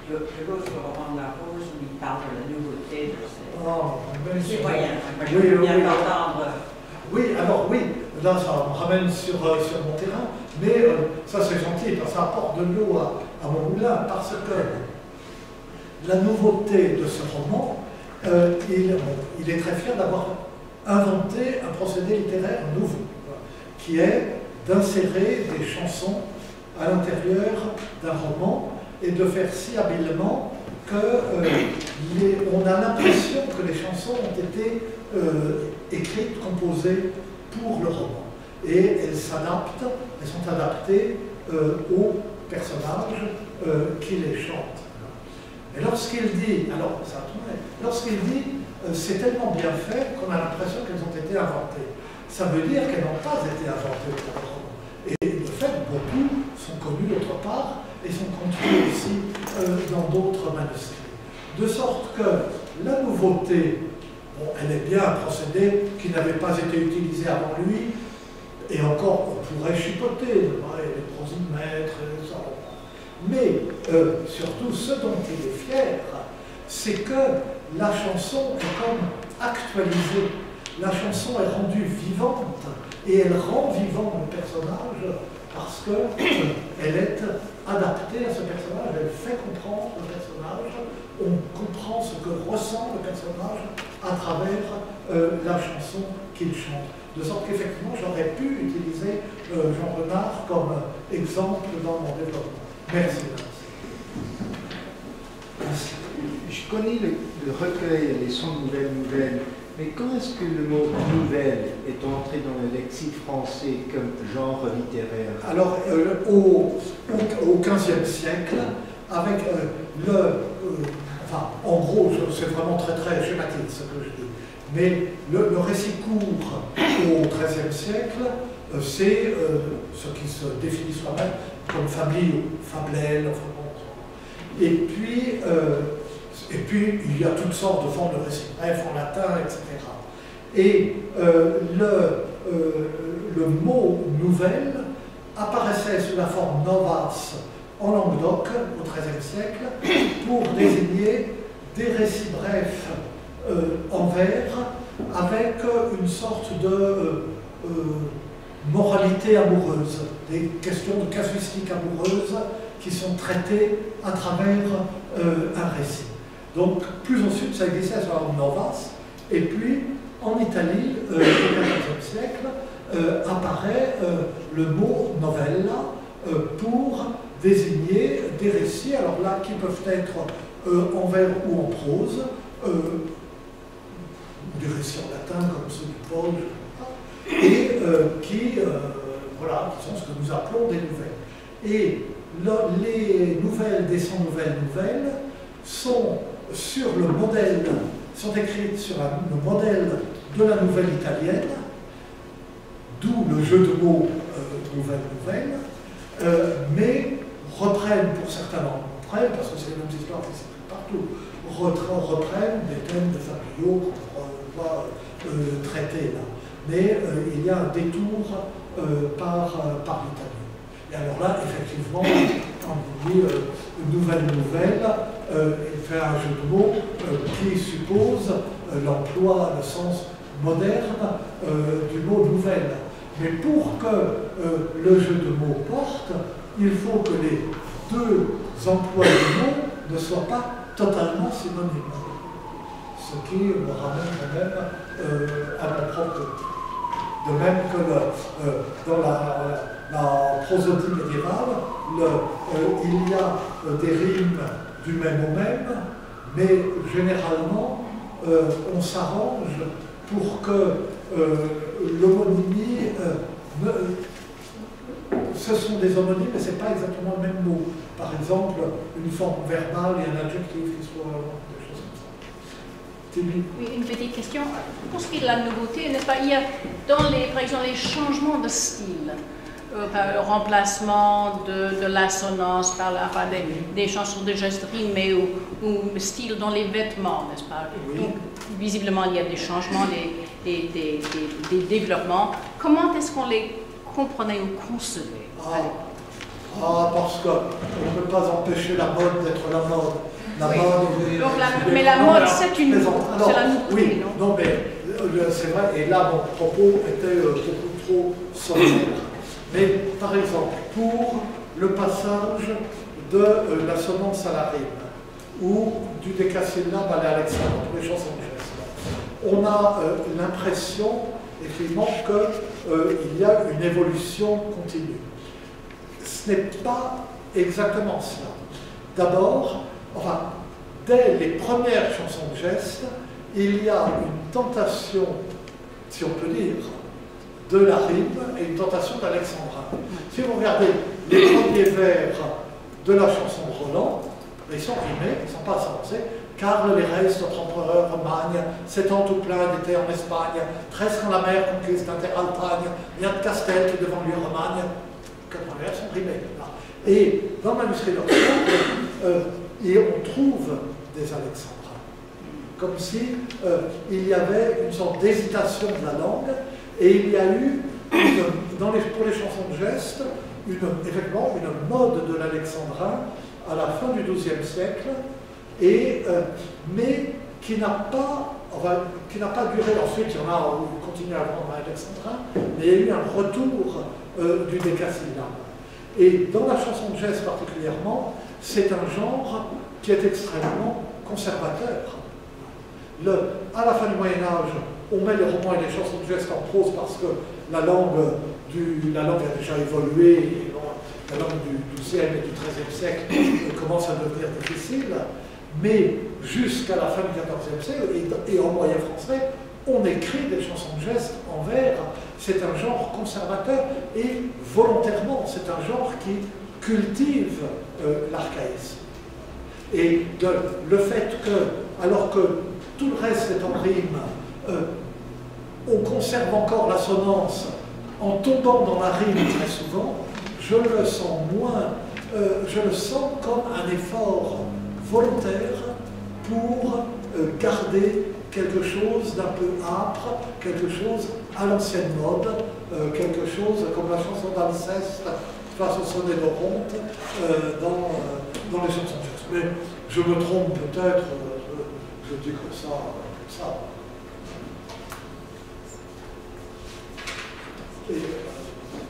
de l'autre roman de la Rose, où il parle de la nouveauté de ces moyens. Je veux bien l'entendre. Oui, alors oui, là ça me ramène sur mon terrain, mais ça c'est gentil, parce que ça apporte de l'eau à mon moulin, parce que la nouveauté de ce roman, il est très fier d'avoir inventé un procédé littéraire nouveau, qui est d'insérer des chansons à l'intérieur d'un roman et de faire si habilement qu'on a l'impression que les chansons ont été écrites, composées pour le roman. Et elles s'adaptent, elles sont adaptées aux personnages qui les chantent. Et lorsqu'il dit, alors ça a tourné, lorsqu'il dit c'est tellement bien fait qu'on a l'impression qu'elles ont été inventées, ça veut dire qu'elles n'ont pas été inventées pour le roman. Et de fait, beaucoup sont connus d'autre part et sont contenus aussi dans d'autres manuscrits. De sorte que la nouveauté, bon, elle est bien un procédé qui n'avait pas été utilisé avant lui, et encore on pourrait chipoter, les prosimètres, et ça. Mais surtout, ce dont il est fier, c'est que la chanson est comme actualisée. La chanson est rendue vivante, et elle rend vivant le personnage parce qu'elle est adaptée à ce personnage, elle fait comprendre le personnage, on comprend ce que ressent le personnage à travers la chanson qu'il chante. De sorte qu'effectivement, j'aurais pu utiliser Jean Renard comme exemple dans mon développement. Merci. Merci. Je connais le recueil Les 100 nouvelles, mais quand est-ce que le mot nouvelle est entré dans le lexique français comme genre littéraire? Alors, au XVe siècle, avec enfin, en gros, c'est vraiment très très schématique ce que je dis, mais le récit court au XIIIe siècle, c'est ce qui se définit soi-même comme famille, fablelle, enfin bon. Et puis, il y a toutes sortes de formes de récits brefs en latin, etc. Et le mot nouvelle apparaissait sous la forme novas en Languedoc au XIIIe siècle pour désigner des récits brefs en vers avec une sorte de moralité amoureuse, des questions de casuistique amoureuse qui sont traitées à travers un récit. Donc, plus au sud, ça existait sur la forme novas, et puis en Italie, au XIVe siècle, apparaît le mot novella pour désigner des récits, alors là, qui peuvent être en vers ou en prose, des récits en latin comme ceux du Paul, et qui sont ce que nous appelons des nouvelles. Et les nouvelles des 100 nouvelles sont sur le modèle, sont écrites sur le modèle de la nouvelle italienne, d'où le jeu de mots nouvelle, mais reprennent, pour certains d'entre elles, parce que c'est les mêmes histoires qui s'écrivent partout, reprennent des thèmes de Fabio qu'on va traiter là. Mais il y a un détour par l'Italie. Et alors là, effectivement, quand on dit une nouvelle, il fait un jeu de mots qui suppose l'emploi, le sens moderne du mot nouvelle. Mais pour que le jeu de mots porte, il faut que les deux emplois de mots ne soient pas totalement synonymes. Ce qui me ramène quand même à mon propre. De même que dans la prosodie médiévale, il y a des rimes du même au même, mais généralement, on s'arrange pour que l'homonymie, ce sont des homonymes, mais ce n'est pas exactement le même mot. Par exemple, une forme verbale et un adjectif qui soit des choses comme ça. Oui, une petite question. Pour ce qui est de la nouveauté, n'est-ce pas, il y a par exemple, les changements de style, par le remplacement de l'assonance par des chansons de gestes rimés ou style dans les vêtements, n'est-ce pas? Oui. Donc, visiblement, il y a des changements, des développements. Comment est-ce qu'on les comprenait ou concevait? Parce qu'on ne peut pas empêcher la mode d'être la mode. La oui. mode, donc mais la mode, c'est une nouveauté, oui, non, mais c'est vrai, et là, mon propos était beaucoup trop sommaire. Mais, par exemple, pour le passage de l'assonance à la rime, ou du décasyllabe à l'alexandre, pour les chansons de gestes, on a l'impression, effectivement, qu'il y a une évolution continue. Ce n'est pas exactement cela. D'abord, dès les premières chansons de gestes, il y a une tentation, si on peut dire, de la rime et une tentation d'alexandrin. Si vous regardez les premiers vers de la chanson de Roland, ils sont rimés, ils ne sont pas assonancés. Carl les restes, notre empereur Romagne, s'étend tout plein d'été en Espagne, tresse quand la mer conquise d'inter-Alpagne, vient de Castel qui devant lui Romagne. Quatre vers sont rimés. Et dans le manuscrit d'Oxford, on trouve des alexandrins, comme si il y avait une sorte d'hésitation de la langue, et il y a eu, pour les chansons de gestes, effectivement une mode de l'alexandrin à la fin du XIIe siècle, mais qui n'a pas duré. Ensuite, il y en a où continue à avoir un alexandrin, mais il y a eu un retour du décasyllabe. Et dans la chanson de gestes particulièrement, c'est un genre qui est extrêmement conservateur. À la fin du Moyen-Âge, on met les romans et les chansons de gestes en prose parce que la langue a déjà évolué, et la langue du XIIe et du XIIIe siècle commence à devenir difficile, mais jusqu'à la fin du XIVe siècle, et en moyen français, on écrit des chansons de gestes en vers. C'est un genre conservateur et volontairement, c'est un genre qui cultive l'archaïsme. Et le fait que, alors que tout le reste est en rime, on conserve encore l'assonance en tombant dans la rime très souvent, je le sens je le sens comme un effort volontaire pour garder quelque chose d'un peu âpre, quelque chose à l'ancienne mode, quelque chose comme la chanson d'Alceste face au sonnet d'Oronte dans les chansons de gestes. Mais je me trompe peut-être, je dis comme ça.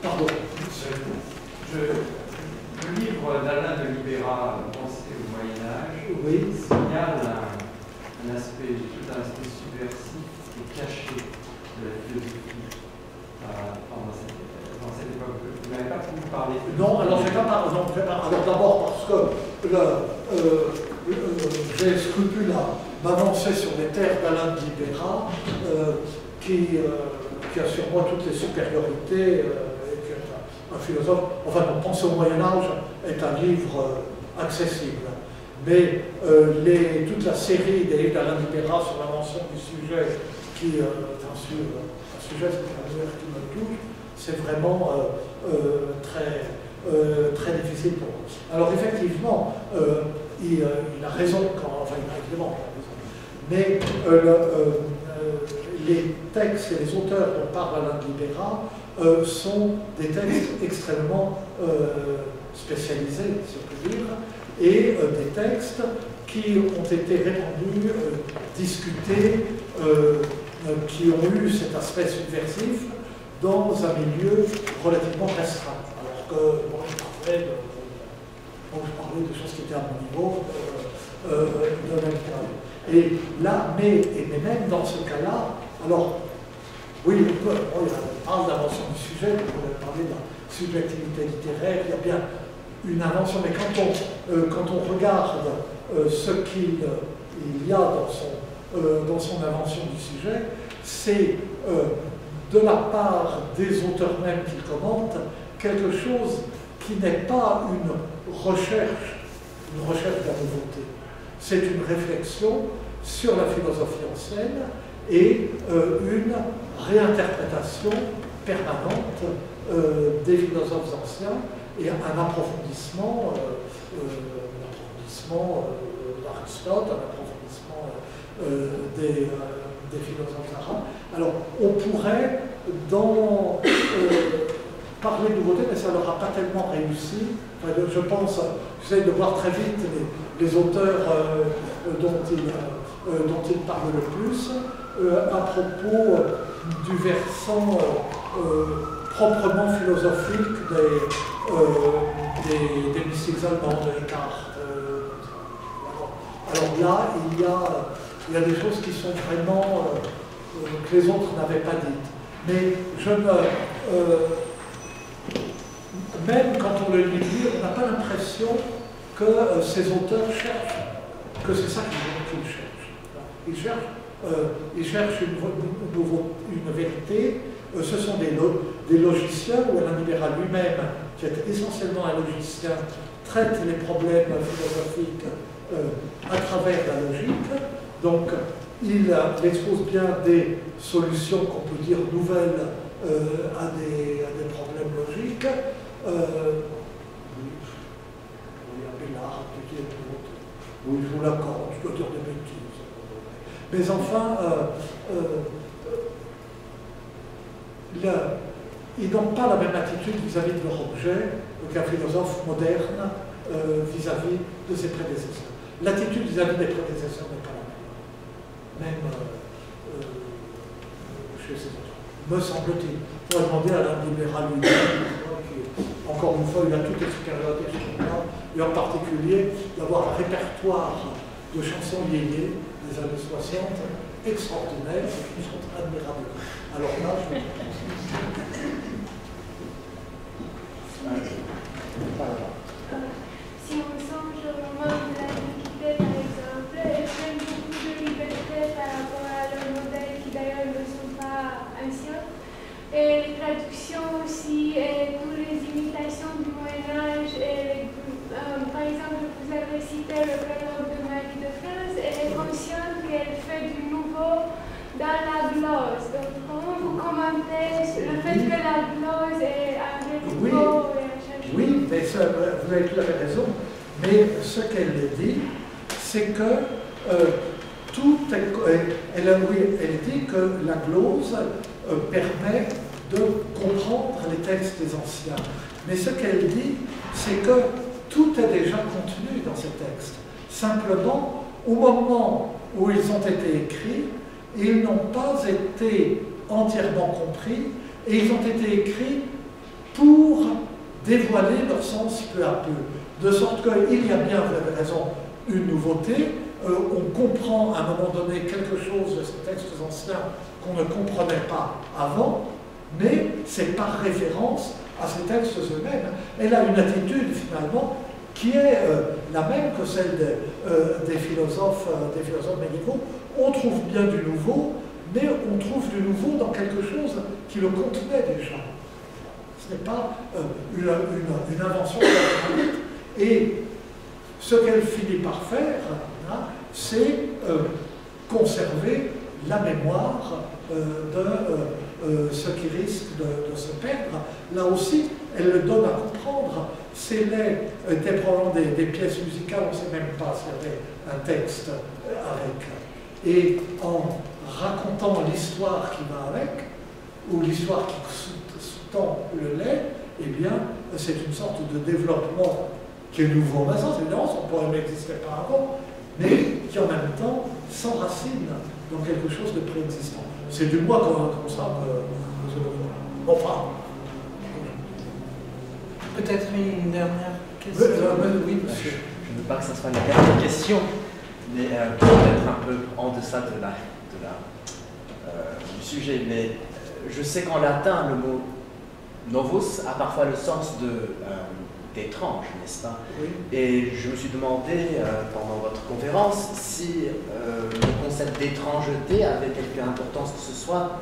Pardon. Le livre d'Alain de Libera, Pensée au Moyen-Âge, oui. signale tout un aspect subversif et caché de la philosophie dans cette époque. Vous n'avez pas pu parler. Non, alors je ne vais pas parler. Alors d'abord parce que j'ai scrupule à m'avancer sur les terres d'Alain de Libera, qui a sur moi toutes les supériorités, et qui est un philosophe. Enfin, Penser au Moyen-Âge est un livre accessible. Mais toute la série des livres d'Alain de Libera sur l'invention du sujet, qui est un sujet qui me touche, c'est vraiment très difficile pour moi. Alors effectivement, il a raison, enfin évidemment il a raison, mais les textes et les auteurs dont parle Alain de Libera sont des textes extrêmement spécialisés, si on peut dire, et des textes qui ont été répandus, discutés, qui ont eu cet aspect subversif dans un milieu relativement restreint. Alors que moi je parlais de choses qui étaient à mon niveau, de l'intérieur. Et là, mais même dans ce cas-là, alors, oui, on parle d'invention du sujet, on pourrait parler de la subjectivité littéraire, il y a bien une invention, mais quand on regarde ce qu'il y a dans son invention du sujet, c'est de la part des auteurs mêmes qu'ils commentent, quelque chose qui n'est pas une recherche de la nouveauté. C'est une réflexion sur la philosophie ancienne et une réinterprétation permanente des philosophes anciens et un approfondissement d'Aristote, un approfondissement des philosophes arabes. Alors, on pourrait parler de nouveauté, mais ça ne leur a pas tellement réussi. Enfin, je pense, j'essaie de voir très vite les auteurs dont il parle le plus, à propos du versant proprement philosophique des mystiques allemands, de Descartes. Alors là, il y a des choses qui sont vraiment que les autres n'avaient pas dites. Mais même quand on le lit, on n'a pas l'impression que ces auteurs cherchent, que c'est ça qu'ils cherchent. Ils cherchent une vérité. Ce sont des logiciens, où Alain de Libera lui-même, qui est essentiellement un logicien, traite les problèmes philosophiques à travers la logique. Donc, il expose bien des solutions qu'on peut dire nouvelles à des problèmes logiques. Il y a Bellard, où il joue l'accord, je dois dire des bêtises. Mais enfin, ils n'ont pas la même attitude vis-à-vis de leur objet qu'un philosophe moderne vis-à-vis de ses prédécesseurs. L'attitude vis-à-vis des prédécesseurs n'est pas la même, chez ces autres. Me semble-t-il. Il faudrait demander à Alain de Libera lui-même, encore une fois, il a toutes les supériorités chez moi, et en particulier d'avoir un répertoire de chansons yéyé des années 60 extraordinaires qui sont admirables. Alors là, je Si on songe au moment de l'Antiquité, par exemple, ils prennent beaucoup de liberté par rapport à leurs modèles qui d'ailleurs ne sont pas anciens. Et les traductions aussi, et toutes les imitations du Moyen-Âge. Par exemple, vous avez cité le prologue de Marie de France, elle est consciente qu'elle fait du nouveau dans la glose. Donc, comment vous commentez le fait que la glose est un renouveau et un changement? Oui, mais ça, vous avez tout à fait raison. Mais ce qu'elle dit, c'est que tout est. Elle dit que la glose permet de comprendre les textes des anciens. Mais ce qu'elle dit, c'est que tout est déjà contenu dans ces textes. Simplement, au moment où ils ont été écrits, ils n'ont pas été entièrement compris, et ils ont été écrits pour dévoiler leur sens peu à peu. De sorte qu'il y a bien, vous avez raison, une nouveauté. On comprend à un moment donné quelque chose de ces textes anciens qu'on ne comprenait pas avant, mais c'est par référence à ces textes eux-mêmes. Elle a une attitude, finalement, qui est la même que celle des philosophes médiévaux. On trouve bien du nouveau, mais on trouve du nouveau dans quelque chose qui le contenait déjà. Ce n'est pas une invention gratuite. Et ce qu'elle finit par faire, hein, c'est conserver la mémoire de ce qui risque de se perdre. Là aussi, elle le donne à comprendre. C'est étaient probablement des pièces musicales, on ne sait même pas s'il y avait un texte avec. Et en racontant l'histoire qui va avec, ou l'histoire qui sous-tend le lait, eh bien, c'est une sorte de développement qui est nouveau en un sens, évidemment, son poème n'existait pas avant, mais qui en même temps s'enracine dans quelque chose de préexistant. C'est du moins comme ça que je le vois. Enfin. Peut-être une dernière question. Oui, monsieur. Je ne veux pas que ce soit une dernière question, mais peut-être un peu en deçà du sujet. Mais je sais qu'en latin, le mot novus a parfois le sens d'étrange, n'est-ce pas? Oui. Et je me suis demandé pendant votre conférence si le concept d'étrangeté avait quelque importance que ce soit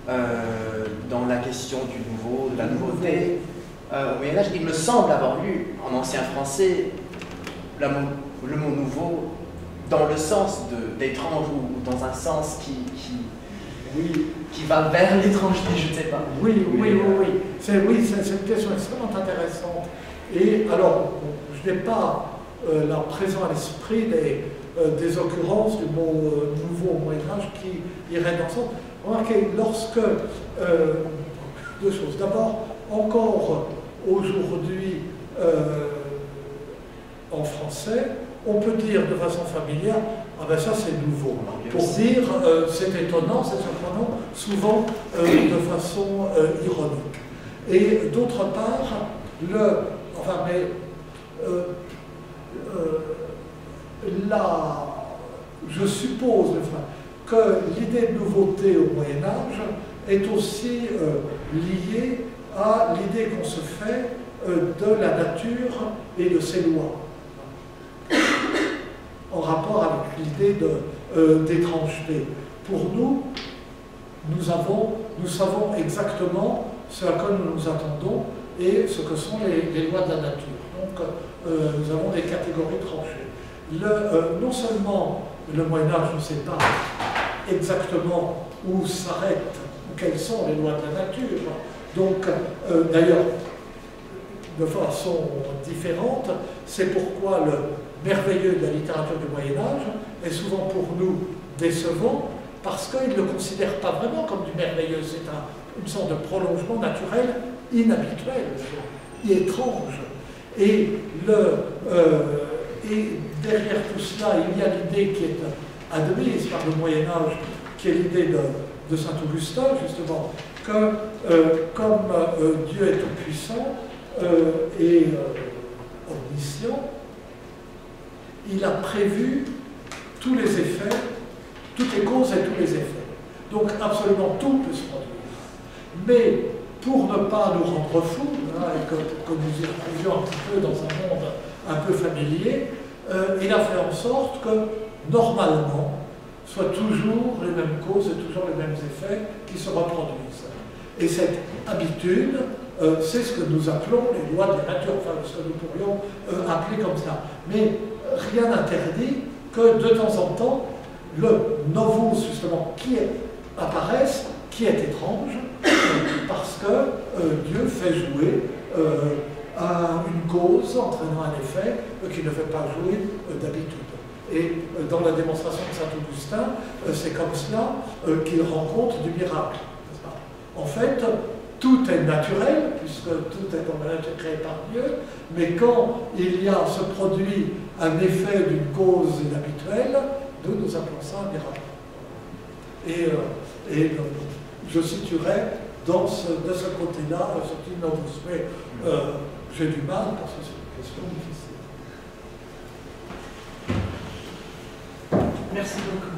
dans la question du nouveau, de la nouveauté. Au Moyen-Âge, il me semble avoir lu en ancien français le mot nouveau dans le sens d'étrange ou dans un sens qui va vers l'étrangeté, je ne sais pas. Oui. C'est une question extrêmement intéressante. Et alors, je n'ai pas là présent à l'esprit des occurrences du mot nouveau au Moyen-Âge qui iraient dans ce sens. Remarquez, lorsque deux choses. D'abord, encore aujourd'hui en français, on peut dire de façon familière, ah ben ça c'est nouveau. Pour dire c'est étonnant, c'est surprenant, souvent de façon ironique. Et d'autre part, je suppose que l'idée de nouveauté au Moyen-Âge est aussi liée à l'idée qu'on se fait de la nature et de ses lois, en rapport avec l'idée d'étrangeté. Pour nous, nous savons exactement ce à quoi nous nous attendons et ce que sont les lois de la nature. Donc, nous avons des catégories tranchées. Non seulement le Moyen-Âge ne sait pas exactement où s'arrêtent, ou quelles sont les lois de la nature, donc, d'ailleurs, de façon différente, c'est pourquoi le merveilleux de la littérature du Moyen-Âge est souvent pour nous décevant, parce qu'il ne le considère pas vraiment comme du merveilleux. C'est une sorte de prolongement naturel inhabituel, étrange. Et derrière tout cela, il y a l'idée qui est admise par le Moyen-Âge, qui est l'idée de Saint-Augustin, justement, que comme Dieu est tout-puissant et omniscient, il a prévu tous les effets, toutes les causes et tous les effets. Donc absolument tout peut se produire. Mais pour ne pas nous rendre fous, et que nous y retrouvions un petit peu dans un monde un peu familier, il a fait en sorte que, normalement, soient toujours les mêmes causes et toujours les mêmes effets qui se reproduisent. Et cette habitude, c'est ce que nous appelons les lois de la nature, enfin ce que nous pourrions appeler comme ça. Mais rien n'interdit que de temps en temps, le novus, justement, qui apparaisse, qui est étrange, parce que Dieu fait jouer une cause entraînant un effet qui ne fait pas jouer d'habitude. Et dans la démonstration de Saint-Augustin, c'est comme cela qu'il rencontre du miracle. En fait, tout est naturel, puisque tout est dans la nature créée par Dieu, mais quand se produit un effet d'une cause inhabituelle, nous appelons ça un miracle. Et je situerai de ce côté-là ce qui novus. Mais j'ai du mal parce que c'est une question difficile. Merci beaucoup.